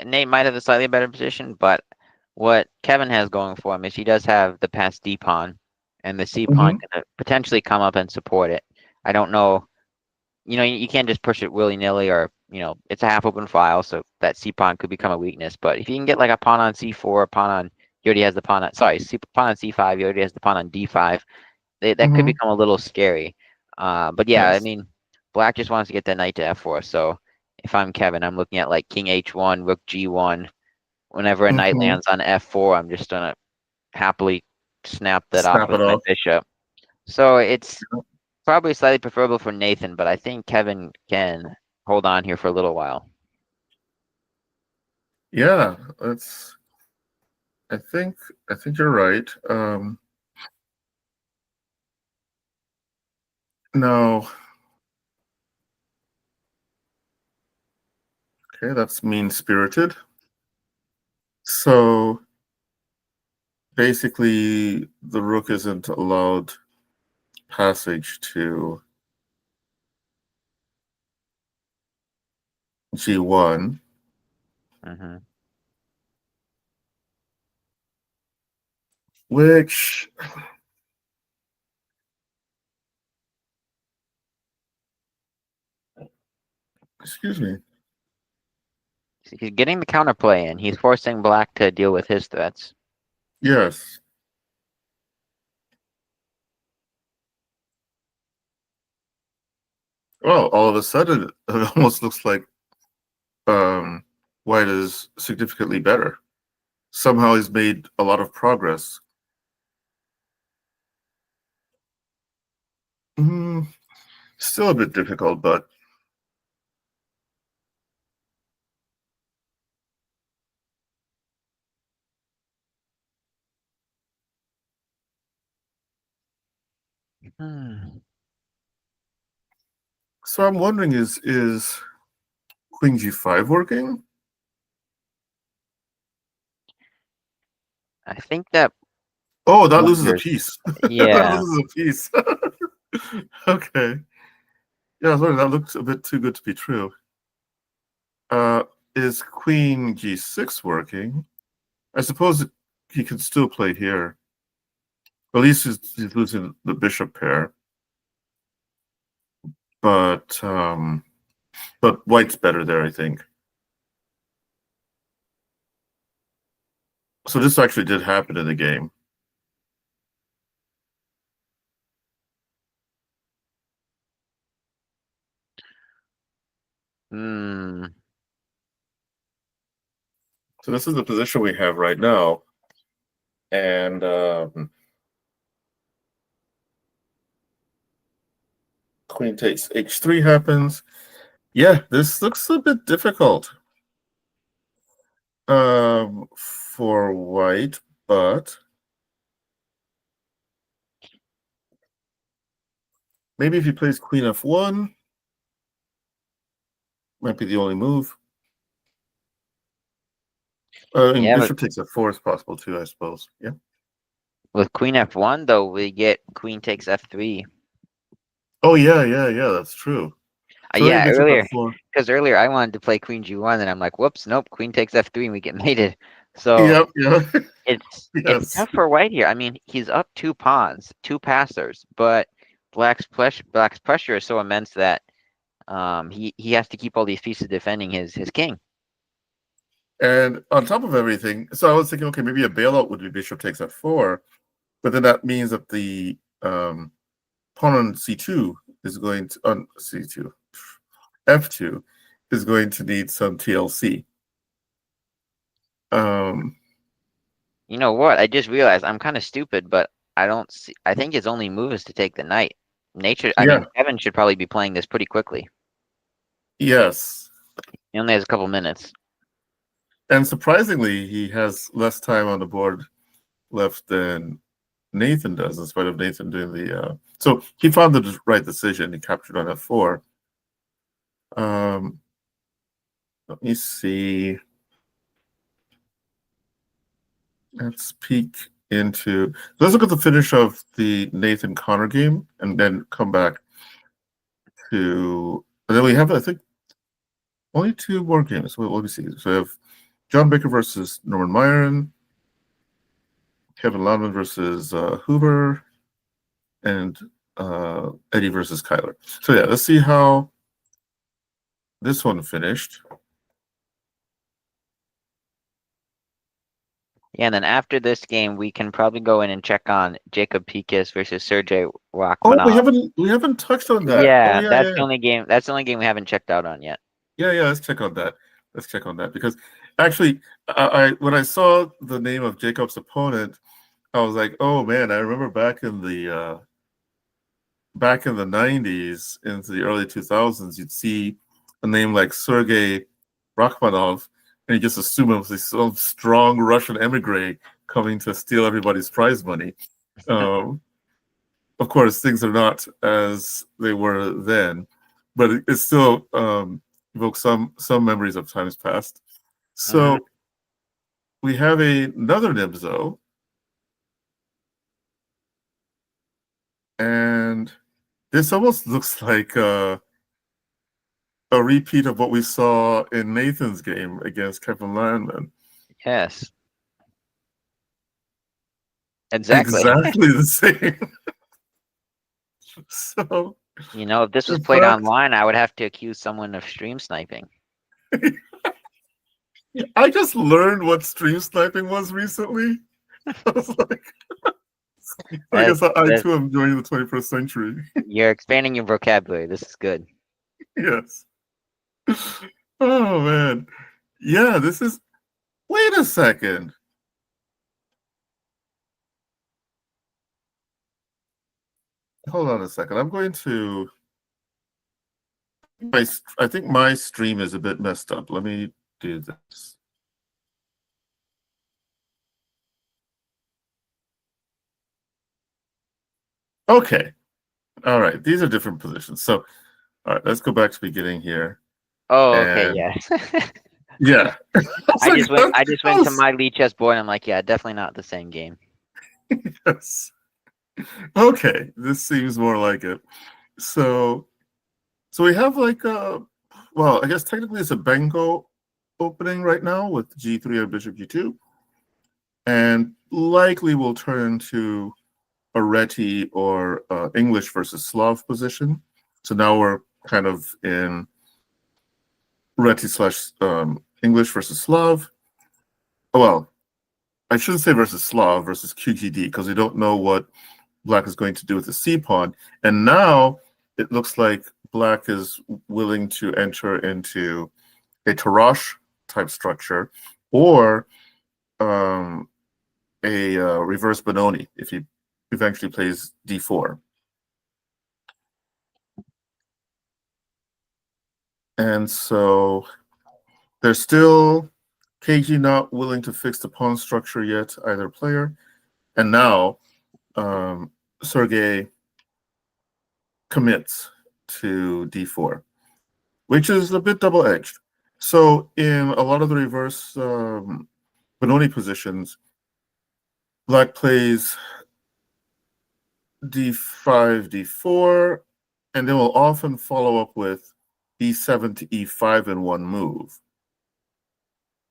Nate might have a slightly better position, but what Kevin has going for him is he does have the passed D pawn, and the C pawn can potentially come up and support it. I don't know. You can't just push it willy-nilly, or it's a half open file, so that C pawn could become a weakness. But if you can get like a pawn on C4, a pawn on, he already has the pawn on, sorry, pawn on C5, he already has the pawn on D5. That could become a little scary. But yeah, I Yes. mean, black just wants to get the knight to f4. So if I'm Kevin, I'm looking at like king h1, rook g1. Whenever a knight lands on f4, I'm just gonna happily snap that off Snap with it my off. bishop. So it's probably slightly preferable for Nathan, but I think Kevin can hold on here for a little while. Yeah, that's. I think you're right. No. Okay, that's mean-spirited. So basically, the rook isn't allowed passage to g1. Mm-hmm. Which, excuse me. He's getting the counterplay in. He's forcing black to deal with his threats. Yes. Well, all of a sudden, it almost looks like white is significantly better. Somehow he's made a lot of progress. Mm, still a bit difficult, but Hmm. so I'm wondering, is queen g5 working? I think that Oh, that loses a wonders. piece. That Yeah. loses a piece. Okay. Yeah, sorry, that looks a bit too good to be true. Uh, is queen g6 working? I suppose he can still play here. At least he's losing the bishop pair. But white's better there, I think. So this actually did happen in the game. Hmm. So this is the position we have right now. And queen takes h3 happens. Yeah, this looks a bit difficult for white, but maybe if he plays queen f1, might be the only move. And Yeah, but bishop takes f4 is possible too, I suppose. Yeah. with queen f1 though, we get queen takes f3. Oh yeah, yeah, yeah. That's true. So then Yeah, bishop earlier, f4. because earlier I wanted to play queen g1, and I'm like, whoops, nope, queen takes f3, and we get mated. So Yep, yep. it's Yes. tough for white here. I mean, he's up two pawns, two passers, but black's pressure is so immense that he has to keep all these pieces defending his king. And on top of everything, so I was thinking, okay, maybe a bailout would be bishop takes f4, but then that means that the pawn on c2 is going to on c2, f2 is going to need some TLC. You know what? I just realized I'm kind of stupid, but I don't see. I think his only move is to take the knight. I Yeah, mean, Kevin should probably be playing this pretty quickly. yes. He only has a couple minutes. And surprisingly, he has less time on the board left than Nathan does, in spite of Nathan doing the. So he found the right decision. He captured on f4. Let me see. Let's peek into. Let's look at the finish of the Nathan Connor game, and then come back to. And then we have, I think, only two more games. Well, let me see. So we have John Baker versus Norman Myron, Kevin Landman versus Hoover, and Eddie versus Kyler. So yeah, let's see how this one finished. Yeah, and then after this game, we can probably go in and check on Jacob Pikus versus Sergey Oh, we Rachmanov. haven't touched on that. Oh Yeah, yeah, that's yeah, the only game. That's the only game we haven't checked out on yet. yeah. Let's check on that. Let's check on that because actually, I when I saw the name of Jacob's opponent, I was like, oh man, I remember back in the 90s into the early 2000s, you'd see a name like Sergei Rachmanov, and you just assume it was some strong Russian emigre coming to steal everybody's prize money. Um, of course, things are not as they were then, but it still evokes some memories of times past. Hmm. So we have another Nibzo, and this almost looks like a repeat of what we saw in Nathan's game against Kevin Landman. Yes, exactly. Exactly the same. So, You know, if this was in played fact, online, I would have to accuse someone of stream sniping. I just learned what stream sniping was recently. I was like, I That guess I that too am joining the 21st century. you're expanding your vocabulary. This is good. Yes. Oh man. Yeah, this is. Wait a second. Hold on a second. I'm going to. I think my stream is a bit messed up. Let me do this. Okay. All right. These are different positions. So, all right, let's go back to the beginning here. Oh, okay, And yeah. yeah, I was I like, just went. I just went to was, my Lee chess board. And I'm like, yeah, definitely not the same game. yes. Okay, this seems more like it. So, so we have like well, I guess technically it's a Benko opening right now with G3 and Bishop G2, and likely will turn into a Reti or English versus Slav position. So now we're kind of in Reti slash English versus Slav. Well, I shouldn't say versus Slav versus QGD because we don't know what Black is going to do with the C pawn. And now it looks like Black is willing to enter into a Tarrasch type structure or a reverse Benoni if he eventually plays D4. And so they're still KG not willing to fix the pawn structure yet, either player. And now Sergey commits to D4, which is a bit double-edged. So in a lot of the reverse Benoni positions, Black plays D5, D4, and then will often follow up with e7 to e5 in one move.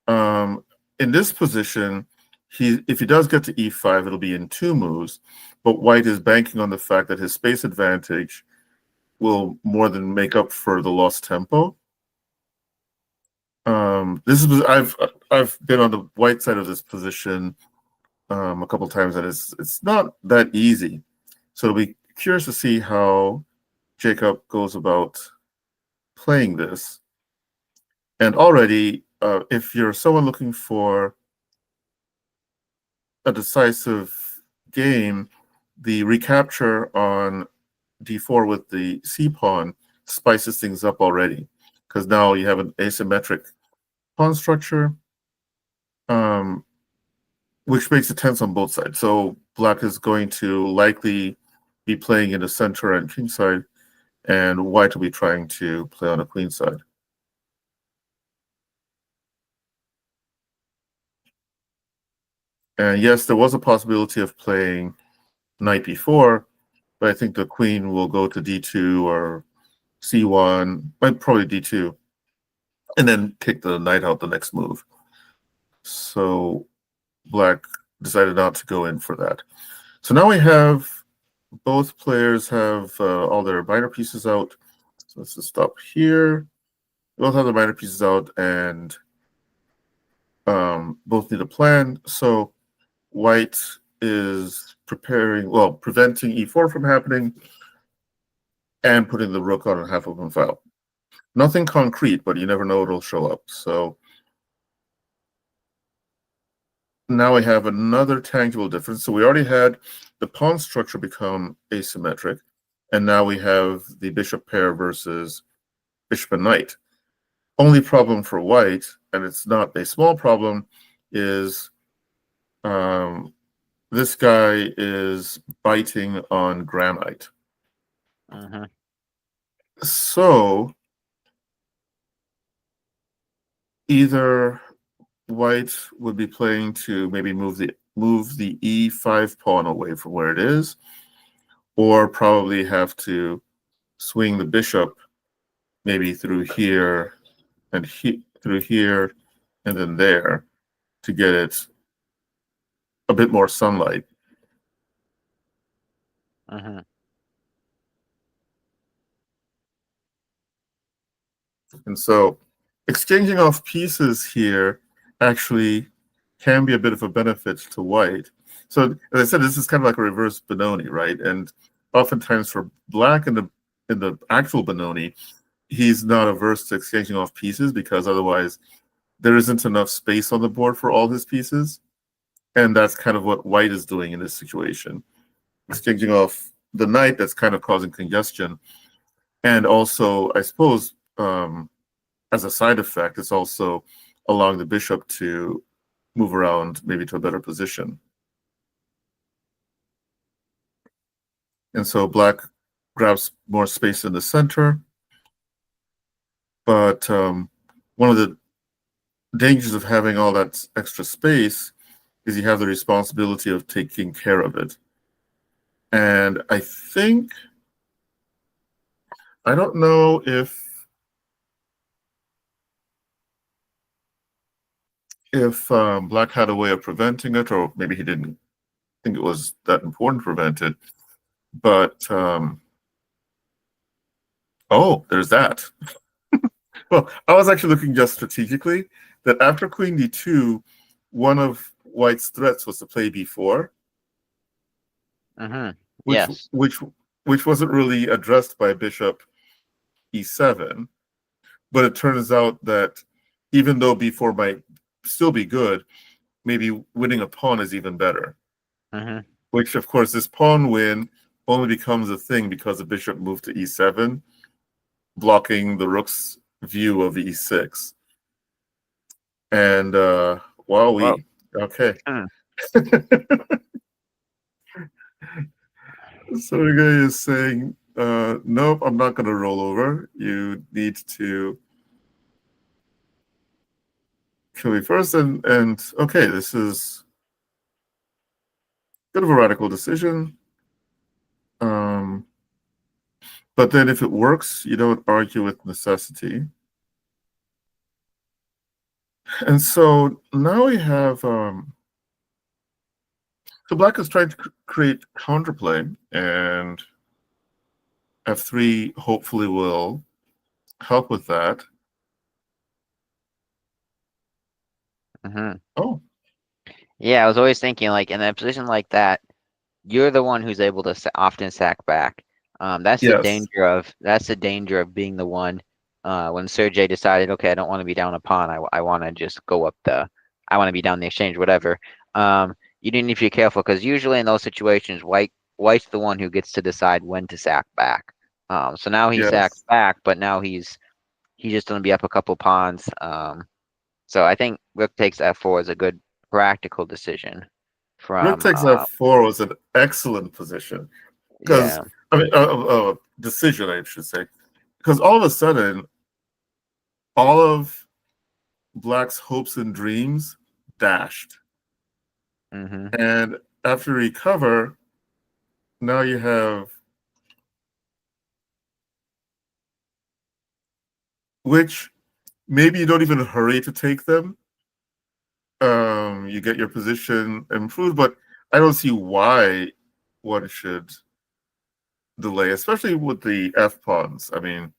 In this position, if he does get to e5, it'll be in two moves, but white is banking on the fact that his space advantage will more than make up for the lost tempo. This is I've been on the white side of this position a couple times, and it's not that easy. So it'll be curious to see how Jacob goes about playing this. And already, if you're someone looking for a decisive game, the recapture on d4 with the c pawn spices things up already, because now you have an asymmetric pawn structure, which makes it tense on both sides. So black is going to likely be playing in the center and king side, and white will be trying to play on the queen side. And yes, there was a possibility of playing knight b4, but I think the queen will go to d2 or c1, probably d2, and then kick the knight out the next move. So black decided not to go in for that. So now we have both players have all their minor pieces out. So let's just stop here. Both have their minor pieces out, and both need a plan. So white is preventing e4 from happening and putting the rook on a half open file. Nothing concrete, but you never know it'll show up. So now we have another tangible difference. So we already had the pawn structure become asymmetric, and now we have the bishop pair versus bishop and knight. Only problem for white, and it's not a small problem, is this guy is biting on granite. So either white would be playing to maybe move the e5 pawn away from where it is, or probably have to swing the bishop maybe through here and through here and then there to get it a bit more sunlight. And so exchanging off pieces here actually can be a bit of a benefit to white. So as I said, this is kind of like a reverse Benoni, right? And oftentimes for black in the actual Benoni, he's not averse to exchanging off pieces because otherwise there isn't enough space on the board for all his pieces. And that's kind of what white is doing in this situation. Exchanging off the knight, that's kind of causing congestion. And also, I suppose, as a side effect, it's also allowing the bishop to move around maybe to a better position. And so black grabs more space in the center. But one of the dangers of having all that extra space is you have the responsibility of taking care of it. And I don't know if black had a way of preventing it, or maybe he didn't think it was that important to prevent it. But oh, there's that. Well, I was actually looking just strategically that after queen d2, one of white's threats was to play b4, Yes. which wasn't really addressed by bishop e7. But it turns out that even though b4 might still be good, maybe winning a pawn is even better. Which, of course, this pawn win only becomes a thing because the bishop moved to e7, blocking the rook's view of e6. And okay. So the guy is saying, nope, I'm not going to roll over. You need to kill me first. And okay, this is a bit of a radical decision. But then if it works, you don't argue with necessity. And so now we have so black is trying to create counterplay, and f3 hopefully will help with that. Hmm. Oh, Yeah, I was always thinking like in a position like that, you're the one who's able to often sack back. yes. That's the danger of being the one. When Sergey decided, okay, I don't want to be down a pawn. I want to just go up I want to be down the exchange, whatever. You do need to be careful because usually in those situations, white's the one who gets to decide when to sack back. So now he sacks Yes. back, but now he's just going to be up a couple pawns. So I think rook takes f4 is a good practical decision Rook from takes f4 was an excellent position because yeah. I mean decision I should say, because all of a sudden all of black's hopes and dreams dashed, Hmm. and after recover, now you have which maybe you don't even hurry to take them. You get your position improved, but I don't see why one should delay, especially with the f pawns. I mean,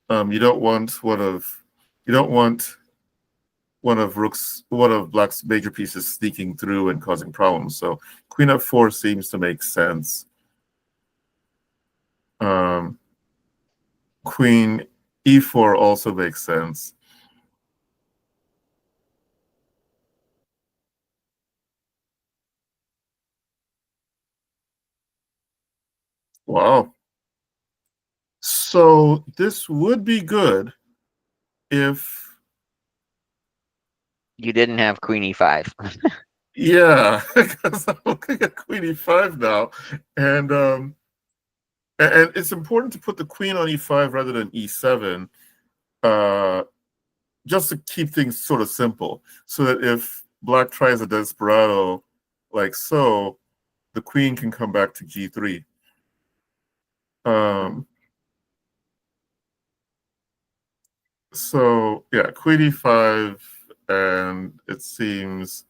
you don't want one of black's major pieces sneaking through and causing problems. So queen f4 seems to make sense. Um, queen e4 also makes sense. Wow. So this would be good if, You didn't have queen e5. yeah, because I'm looking at queen e5 now, and and it's important to put the queen on e5 rather than e7, uh, just to keep things sort of simple, so that if black tries a desperado like so, the queen can come back to g3. Um, so yeah, queen e5, and it seems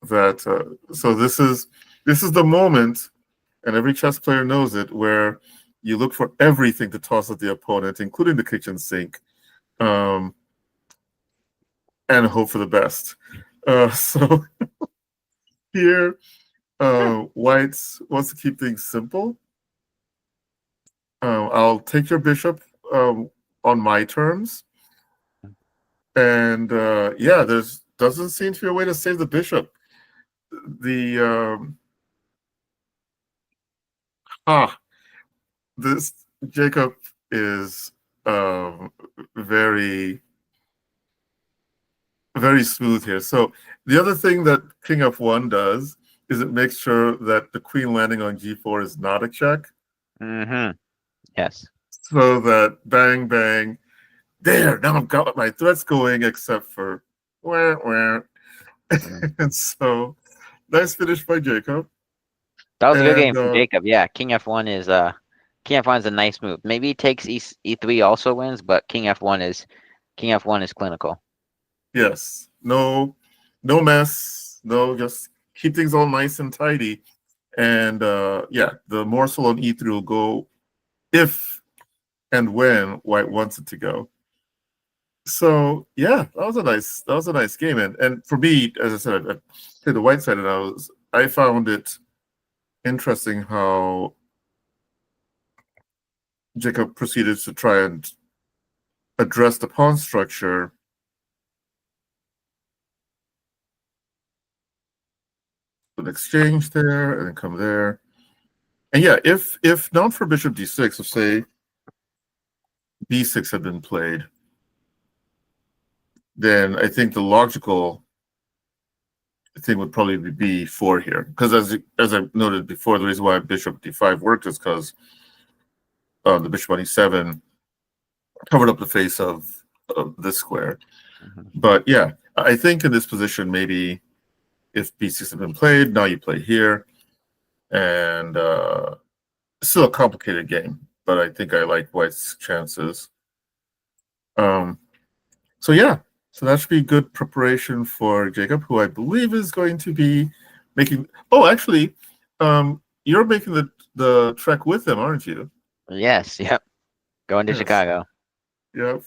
that so this is the moment, and every chess player knows it, where you look for everything to toss at the opponent, including the kitchen sink, um, and hope for the best. So here, White wants to keep things simple. I'll take your bishop on my terms, and yeah, there's doesn't seem to be a way to save the bishop. The ah, this Jacob is um, very very smooth here. So the other thing that King f1 does is it makes sure that the queen landing on g4 is not a check, Hmm. Yes. so that bang bang, there, now I've got my threats going, except for where. Mm. And so nice finish by Jacob. That was a good And game from Jacob. Yeah, King f1 is a nice move. Maybe he takes e3 also wins, but King f1 is clinical. yes, no mess, no, just keep things all nice and tidy. And yeah, the morsel on e3 will go if and when White wants it to go. So yeah, that was a nice game. And for me, as I said, I played the White side, and I found it interesting how Jacob proceeded to try and address the pawn structure, an exchange there, and then come there. And yeah, if not for bishop d6, or say b6 had been played, then I think the logical thing would probably be b4 here. Because as I noted before, the reason why bishop d5 worked is because the bishop on e7 covered up the face of this square. Hmm. But yeah, I think in this position, maybe if b6 had been played, now you play here, and Still a complicated game, but I think I like White's chances. Um, so yeah, so that should be good preparation for Jacob, who I believe is going to be making. Oh, actually, you're making the trek with him, aren't you? Yes, yep. Going to Yes. Chicago. Yep.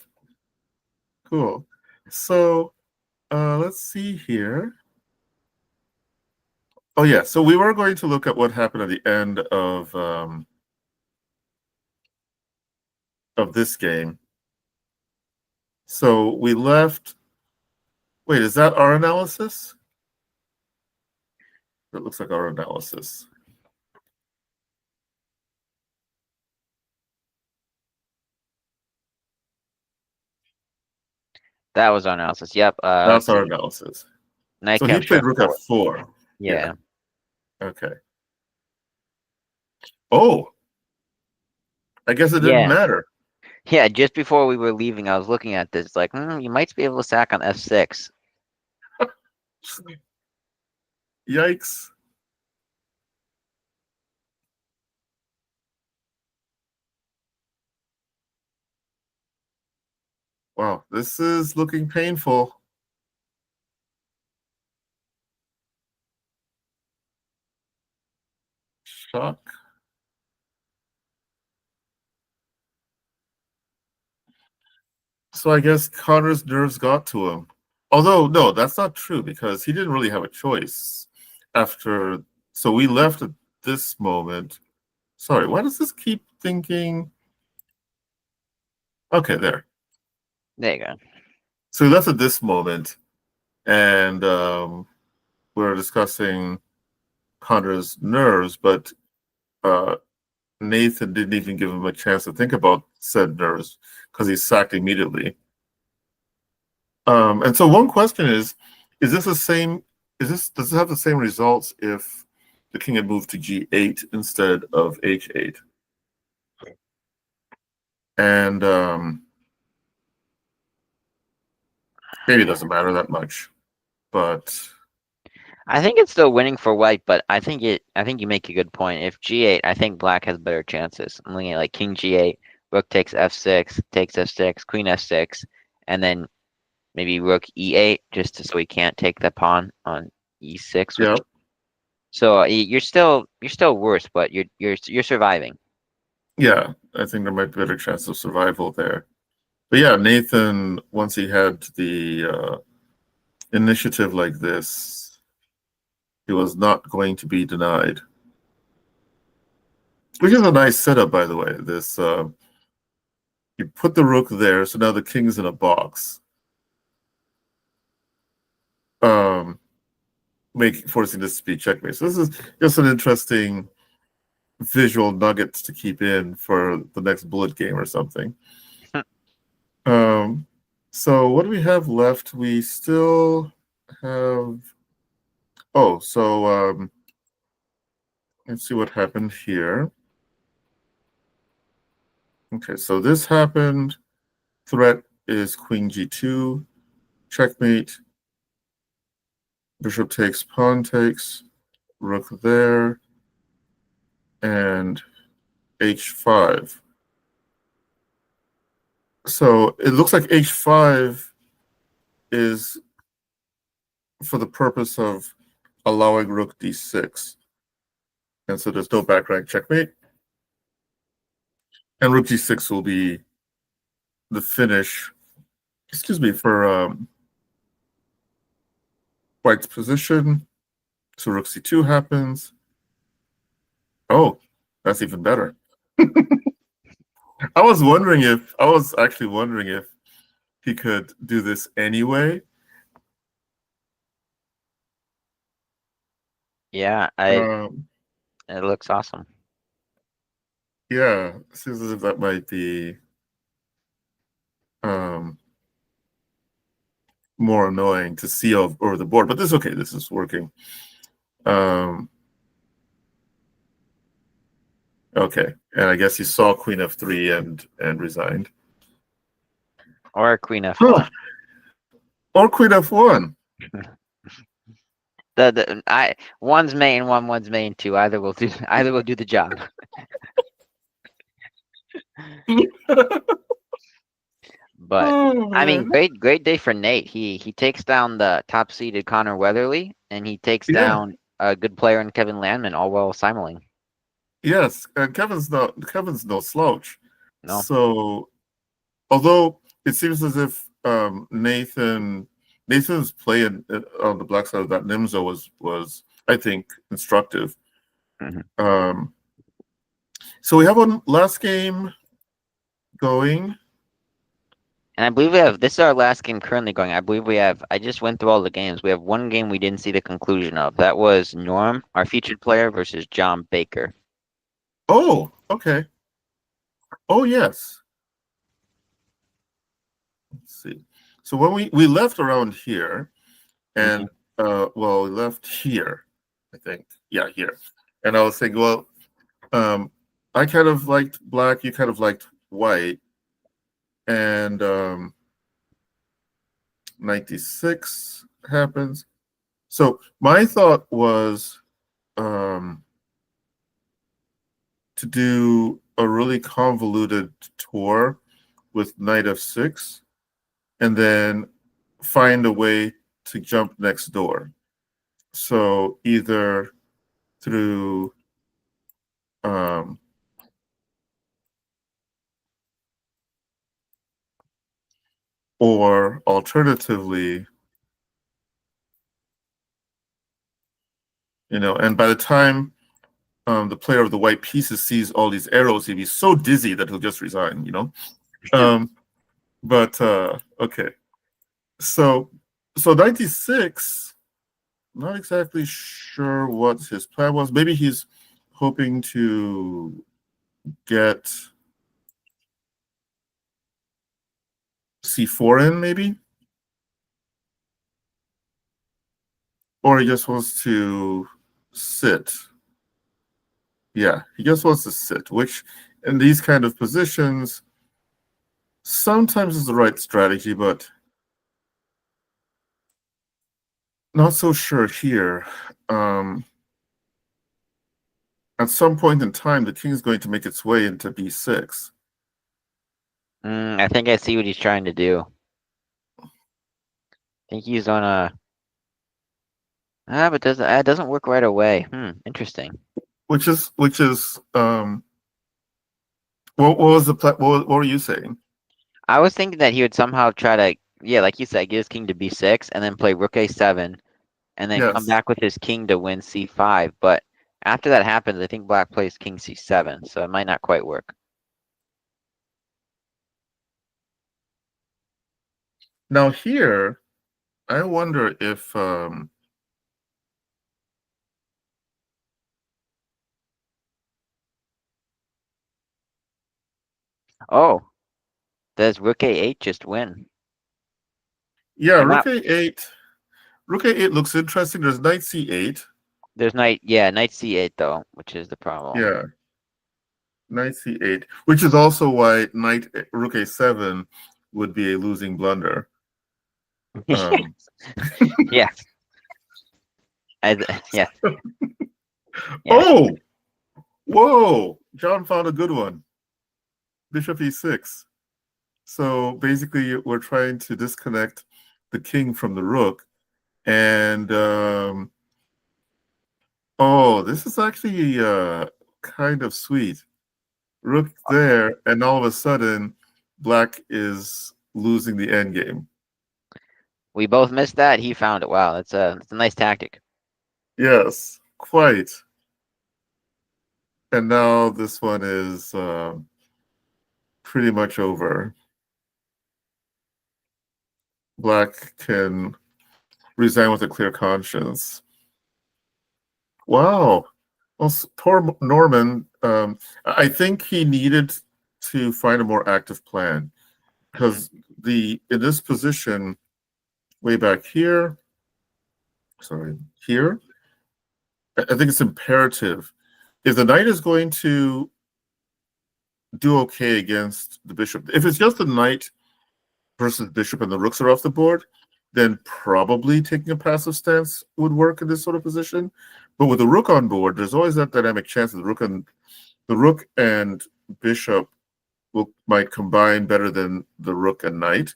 Cool. So let's see here. Oh yeah, so we were going to look at what happened at the end of this game. So we left. Wait, is that our analysis? That looks like our analysis. That was our analysis. Yep. That's Let's our see. analysis. Knight So he capture played rook f4. f4. Yeah. Yeah. Okay. Oh, I guess it didn't Yeah. matter. Yeah. Just before we were leaving, I was looking at this. Like, you might be able to sack on f6. Yikes. Wow, this is looking painful. Shock. So I guess Connor's nerves got to him. Although, no, that's not true because he didn't really have a choice after. So we left at this moment. Sorry, why does this keep thinking? Okay, there. There you go. So we left at this moment, and we were discussing Connor's nerves, but uh, Nathan didn't even give him a chance to think about said nerves because he sacked immediately. And so one question is this the same? Does it have the same results if the king had moved to g8 instead of h8? And maybe it doesn't matter that much, but I think it's still winning for white, but I think you make a good point. If g8, I think black has better chances. I'm looking at like king g8, rook takes f6, queen f6, and then maybe rook e8 so he can't take the pawn on e6 with. yeah, So you're still worse, but you're surviving. yeah, I think there might be a better chance of survival there. But yeah, Nathan, once he had the initiative like this, he was not going to be denied. Which is a nice setup, by the way. This you put the rook there, so now the king's in a box, um, forcing this to be checkmate. So this is just an interesting visual nugget to keep in for the next bullet game or something. Um, so what do we have left? We still have. Oh, so let's see what happened here. Okay, so this happened. Threat is queen g2, checkmate. Bishop takes, pawn takes, rook there, and h5. So it looks like h5 is for the purpose of allowing rook d6. And so there's no back rank checkmate. And rook g6 will be the finish, excuse me, for white's position. So rook c2 happens. Oh, that's even better. I was actually wondering if he could do this anyway. Yeah, Um, it looks awesome. yeah, seems as if that might be um, more annoying to see over the board, but this is okay. This is working. Um, okay, and I guess he saw queen f3 and resigned. Or queen Huh. f1. Or queen f1. One's main one, one's main two. Either will do the job. But Oh I mean, man. great day for Nate. He takes down the top seeded Connor Weatherly, and he takes Yeah. down a good player in Kevin Landman, all while simuling. Yes. And Kevin's no slouch. No. So although it seems as if Nathan's play on the black side of that Nimzo was I think instructive. Mhm. Um, so we have one last game going. And I believe we have this is our last game currently going. I believe we have. I just went through all the games. We have one game we didn't see the conclusion of. That was Norm, our featured player, versus John Baker. Oh, okay. Oh yes. Let's see. So when we left around here, Hmm. and well, we left here, I think. Yeah, here. And I was thinking, well, I kind of liked black, you kind of liked white, and 96 happens. So my thought was um, to do a really convoluted tour with knight f6, and then find a way to jump next door. So either through um, or alternatively, and by the time the player of the white pieces sees all these arrows, he'd be so dizzy that he'll just resign. Um, but okay, so 96. Not exactly sure what his plan was. Maybe he's hoping to get C4 in, maybe, or he just wants to sit. Yeah, he just wants to sit, which in these kind of positions sometimes is the right strategy, but not so sure here. At some point in time, the king is going to make its way into b6. I think I see what he's trying to do. I think he's on a. But it doesn't work right away. Interesting. Which is what was the what were you saying? I was thinking that he would somehow try to, yeah, like you said, get his king to b6 and then play rook a7 and then come Yes. back with his king to win c5. But after that happens, I think black plays king c7, so it might not quite work. Now here, I wonder if Oh, does rook a8 just win? yeah, And that Rook a8 looks interesting. There's knight c8. there's knight c8 though, which is the problem. Yeah, knight c8, which is also why rook a7 would be a losing blunder. Um, Yeah, yeah, yeah. oh, whoa! John found a good one. Bishop e6. So basically, we're trying to disconnect the king from the rook, and oh, this is actually kind of sweet. Rook there, and all of a sudden, black is losing the endgame. We both missed that. He found it. Wow, that's a nice tactic. Yes, quite. And now this one is pretty much over. Black can resign with a clear conscience. Wow. Well, poor Norman. I think he needed to find a more active plan Mhm. because in this position, way back here, sorry, here, I think it's imperative. If the knight is going to do okay against the bishop, if it's just the knight versus bishop and the rooks are off the board, then probably taking a passive stance would work in this sort of position. But with the rook on board, there's always that dynamic chance that the rook and bishop might combine better than the rook and knight,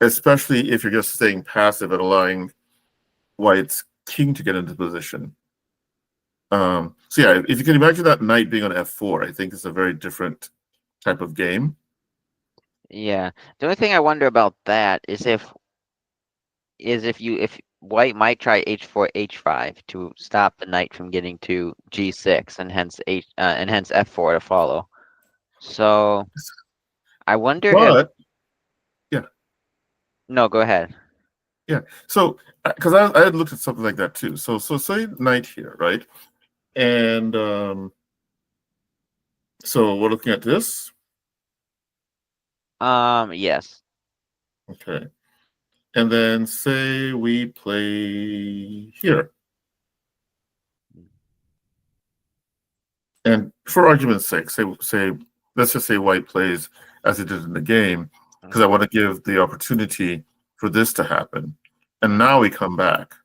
especially if you're just staying passive and allowing white's king to get into position. So yeah, if you can imagine that knight being on f4, I think it's a very different type of game. Yeah. The only thing I wonder about that is if white might try h4 h5 to stop the knight from getting to g6 and hence f4 to follow. So I wonder if But yeah, no, go ahead. yeah. So because I had looked at something like that too. So say knight here, right? And so we're looking at this. Yes. Okay. And then say we play here. And for argument's sake, say let's just say white plays as it did in the game, because I want to give the opportunity for this to happen. And now we come back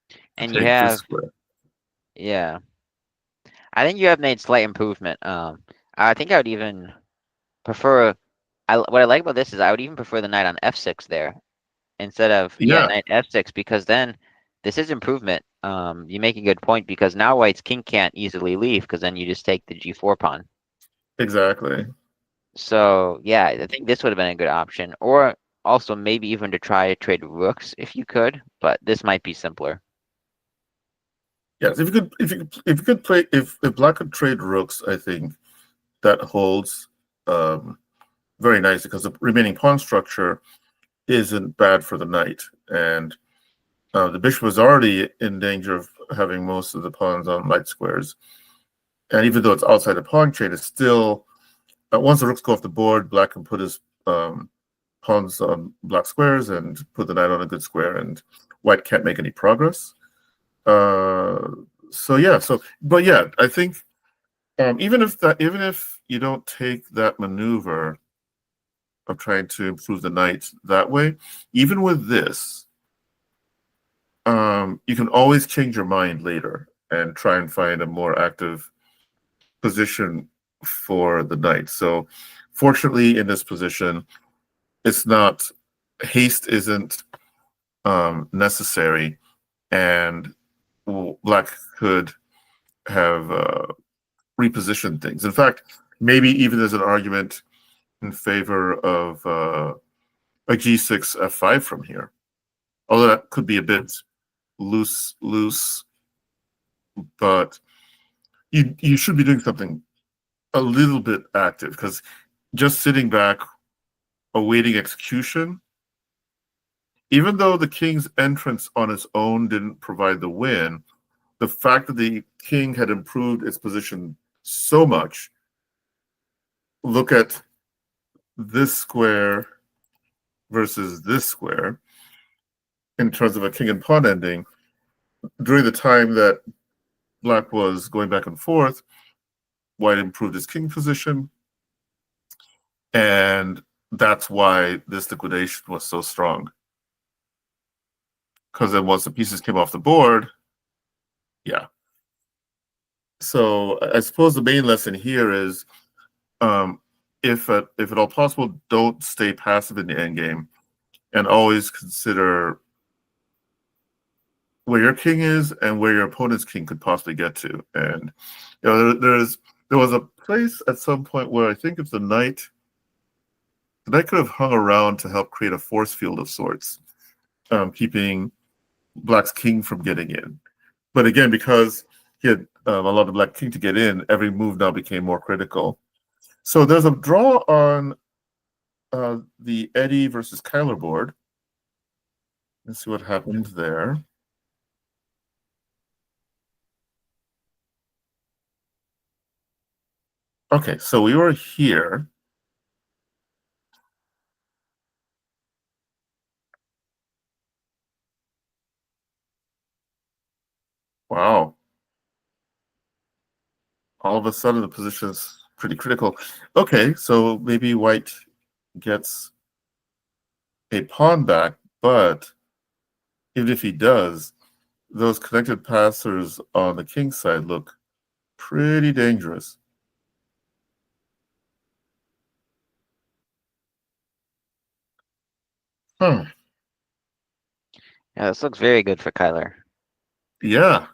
to And you take this have square. yeah. I think you have made slight improvement. I think I would even prefer what I like about this is I would even prefer the knight on f6 there instead of Yeah, knight f6 because then this is improvement. You make a good point because now white's king can't easily leave because then you just take the g4 pawn. exactly. So yeah, I think this would have been a good option, or also maybe even to try to trade rooks if you could, but this might be simpler. Yes, if you could play if black could trade rooks, I think that holds very nice because the remaining pawn structure isn't bad for the knight, and the bishop was already in danger of having most of the pawns on light squares. And even though it's outside the pawn chain, it's still once the rooks go off the board, black can put his pawns on black squares and put the knight on a good square, and white can't make any progress. So yeah, but yeah, I think even if you don't take that maneuver of trying to improve the knight that way, even with this, you can always change your mind later and try and find a more active position for the knight. So fortunately in this position, it's not haste isn't necessary, and black could have repositioned things. In fact, maybe even there's an argument in favor of a g6 f5 from here, although that could be a bit loose, but you should be doing something a little bit active, because just sitting back awaiting execution, even though the king's entrance on its own didn't provide the win, the fact that the king had improved its position so much, look at this square versus this square in terms of a king and pawn ending. During the time that black was going back and forth, white improved his king position, and that's why this liquidation was so strong. Because then once the pieces came off the board, yeah. So I suppose the main lesson here is, if at all possible, don't stay passive in the endgame, and always consider where your king is and where your opponent's king could possibly get to. And there was a place at some point where I think if the knight could have hung around to help create a force field of sorts, keeping black's king from getting in. But again, because he had allowed the black king to get in, every move now became more critical. So there's a draw on the Eddie versus Kyler board. Let's see what happened there. Okay, so we were here. Wow. All of a sudden the position is pretty critical. Okay, so maybe white gets a pawn back, but even if he does, those connected passers on the king side look pretty dangerous. Hmm. Yeah, this looks very good for Kyler. Yeah.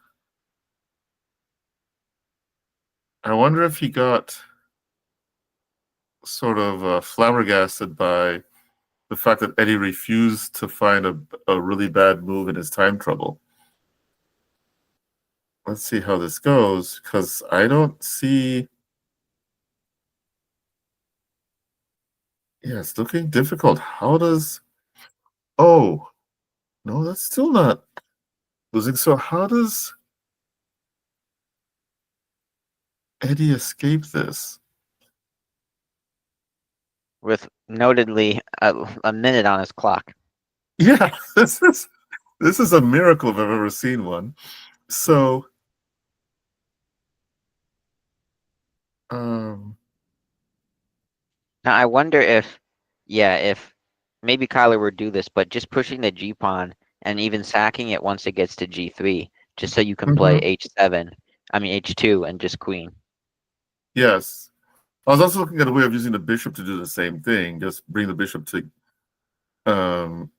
I wonder if he got sort of flabbergasted by the fact that Eddie refused to find a really bad move in his time trouble. Let's see how this goes, because I don't see. Yeah, it's looking difficult. How does. Oh, no, that's still not losing. So, how does Eddie escape this? With notedly a minute on his clock. Yeah, this is a miracle if I've ever seen one. So, um, Now I wonder if, yeah, if maybe Kyler would do this, but just pushing the G pawn and even sacking it once it gets to G3, just so you can play mhm, H7, I mean H2 and just queen. yes. I was also looking at a way of using the bishop to do the same thing. Just bring the bishop to um,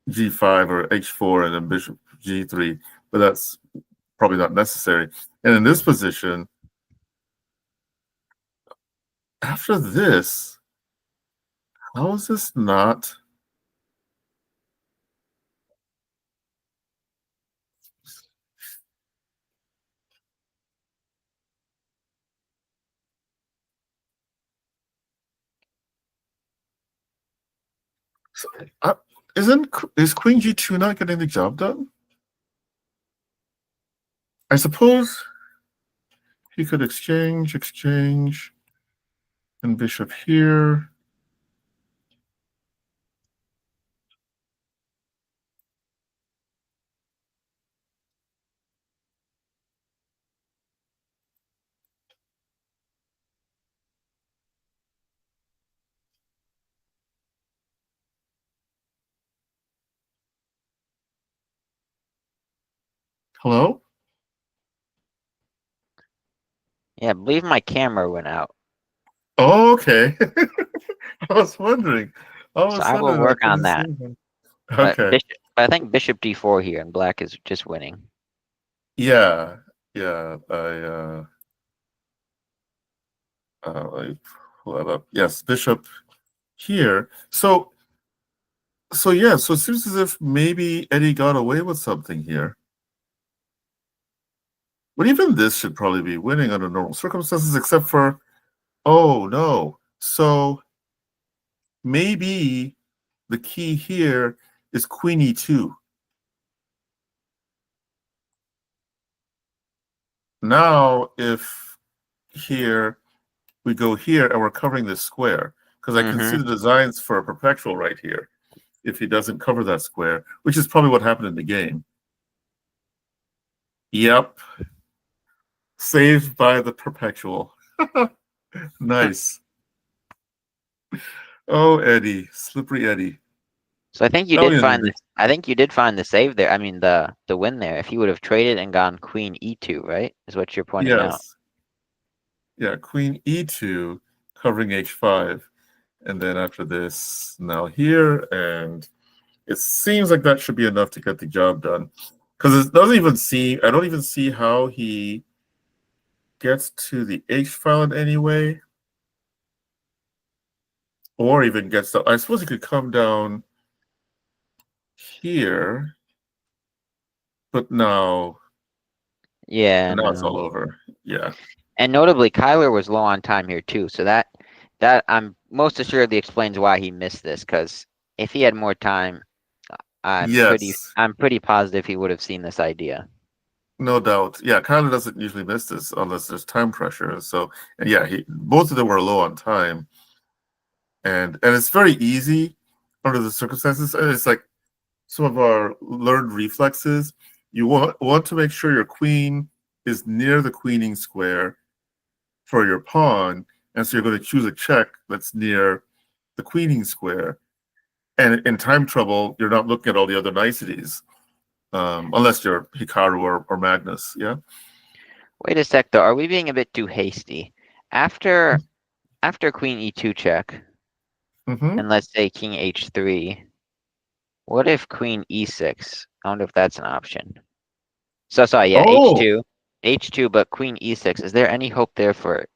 G5 or H4 and then bishop G3, but that's probably not necessary. And in this position, after this, how is this not? Uh, is Queen G2 not getting the job done? I suppose he could exchange, and bishop here. Hello? Yeah, I believe my camera went out. Oh, okay. I was wondering. All of So a I will sudden, I work on couldn't see that. him. But Okay. I think Bishop D4 here and black is just winning. Yeah. Yeah. I pull that up. Yes, bishop here. So yeah, so it seems as if maybe Eddie got away with something here. But even this should probably be winning under normal circumstances, except for, oh no. So maybe the key here is Queen E2. Now, if here we go here and we're covering this square, because I can see Mm-hmm. the designs for a perpetual right here if he doesn't cover that square, which is probably what happened in the game. Yep, saved by the perpetual. Nice. Oh, Eddie, slippery Eddie. So I think you Oh, did yeah, find this. I think you did find the save there. I mean the win there. If he would have traded and gone Queen E2, right? Is what you're pointing out. yes. Yeah, Queen E2 covering H5. And then after this, now here. And it seems like that should be enough to get the job done. Because it doesn't even see, I don't even see how he gets to the H file in any way. Or even gets the, I suppose he could come down here. But no, Yeah, and now it's no. all over. Yeah. And notably, Kyler was low on time here too. So that I'm most assuredly explains why he missed this. Because if he had more time, Yes. I'm pretty positive he would have seen this idea. No doubt. Yeah, Kyler doesn't usually miss this unless there's time pressure. So, and yeah, both of them were low on time, and it's very easy under the circumstances. And it's like some of our learned reflexes. You want to make sure your queen is near the queening square for your pawn, and so you're going to choose a check that's near the queening square. And in time trouble, you're not looking at all the other niceties, unless you're Hikaru or Magnus. Yeah. Wait a sec though. Are we being a bit too hasty? After after Queen E2 check, Mm-hmm. and let's say King H3. What if queen e6? I wonder if that's an option. So sorry, yeah, Oh, h2, but queen e6. Is there any hope there for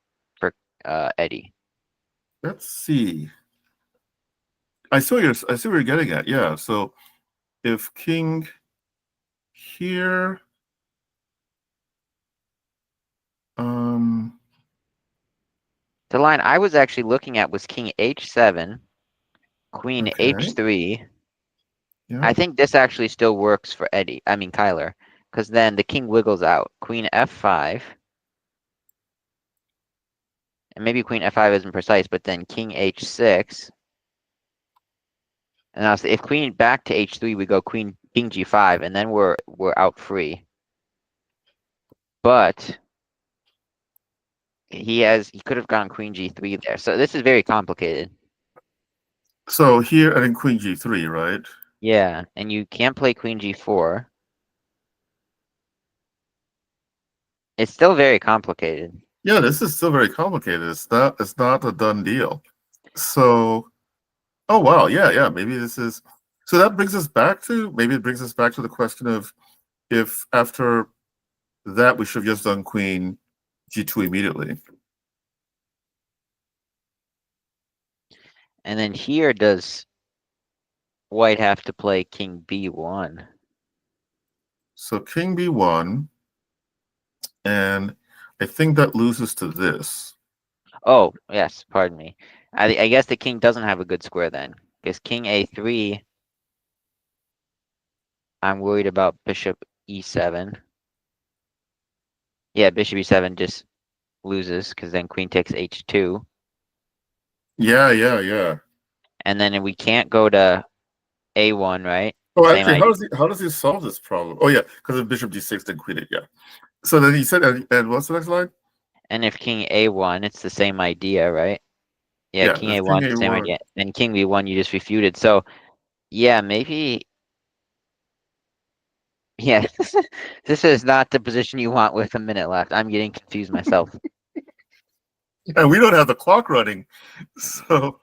Eddie? let's see. I see what you're getting at. Yeah. So if king here, um, The line I was actually looking at was king h7, queen okay, h3. yeah, I think this actually still works for Eddie. I mean Kyler, because then the king wiggles out. Queen f5, and maybe queen f5 isn't precise, but then king h6. And now if queen back to h3, we go queen king g5, and then we're out free. But he could have gone queen g3 there. So this is very complicated. so here and then queen g3, right? Yeah, and you can't play queen g4. It's still very complicated. Yeah, this is still very complicated. It's not a done deal. So, oh wow, yeah, yeah, maybe this is. So that brings us back to maybe it brings us back to the question of if after that we should have just done queen g2 immediately. And then here does white have to play king b1? So king b1, and I think that loses to this. Oh, yes, pardon me. I guess the king doesn't have a good square then. Because king a3, I'm worried about bishop e7. Yeah, bishop e7 just loses because then queen takes h2. Yeah, yeah, yeah. And then we can't go to a1, right? Oh, Same actually, idea. how does he solve this problem? Oh yeah, because of bishop g6 then queen it. Yeah. So then he said, and what's the next line? And if king a1, it's the same idea, right? Yeah, Yeah, king if king a1, same a1. idea. And king b1, you just refuted. So, yeah, maybe. Yeah, this is not the position you want with a minute left. I'm getting confused myself. And we don't have the clock running, so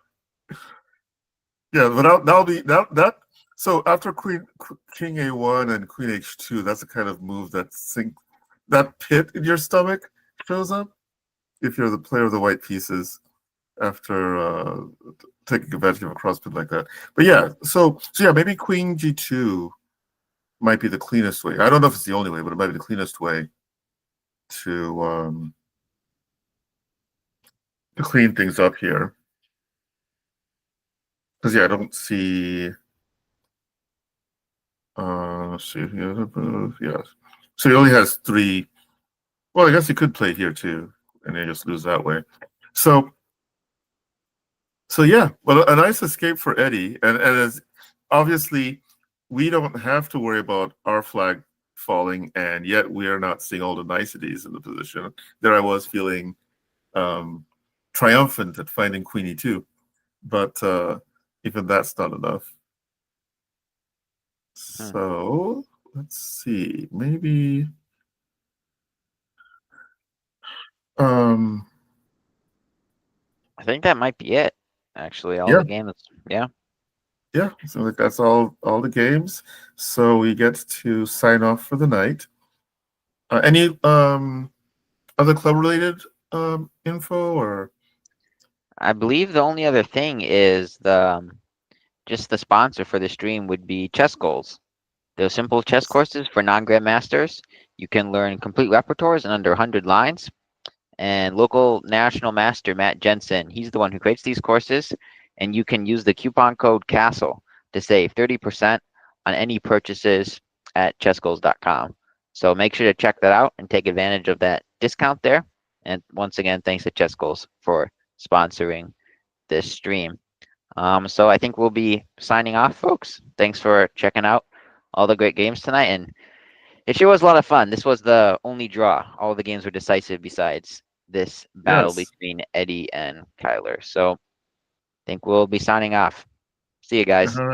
yeah. But that'll be that. So after king a1 and queen h2, that's the kind of move that pit in your stomach shows up if you're the player of the white pieces after taking advantage of a cross pit like that. But yeah, so yeah, maybe queen g2 might be the cleanest way. I don't know if it's the only way, but it might be the cleanest way to to clean things up here. Because yeah, I don't see. Let's see. Yeah. So he only has three. Well, I guess he could play here too, and then just lose that way. So yeah. Well, a nice escape for Eddie, and as obviously we don't have to worry about our flag falling, and yet we are not seeing all the niceties in the position. There, I was feeling um, triumphant at finding Queen E2, but even that's not enough. Hmm. So let's see, maybe um I think that might be it. Actually, all yeah, the games. Yeah. yeah. So like that's all the games. So we get to sign off for the night. Any other club related info or I believe the only other thing is the just the sponsor for the stream would be chess goals. They're simple chess courses for non-grandmasters. You can learn complete repertoires in under 100 lines. And local national master Matt Jensen, he's the one who creates these courses, and you can use the coupon code CASTLE to save 30% on any purchases at chessgoals.com. So make sure to check that out and take advantage of that discount there. And once again, thanks to Chess Goals for sponsoring this stream. So I think we'll be signing off, folks. Thanks for checking out all the great games tonight, and it sure was a lot of fun. This was the only draw. All the games were decisive besides this battle yes? between Eddie and Kyler. So I think we'll be signing off. See you All guys. right.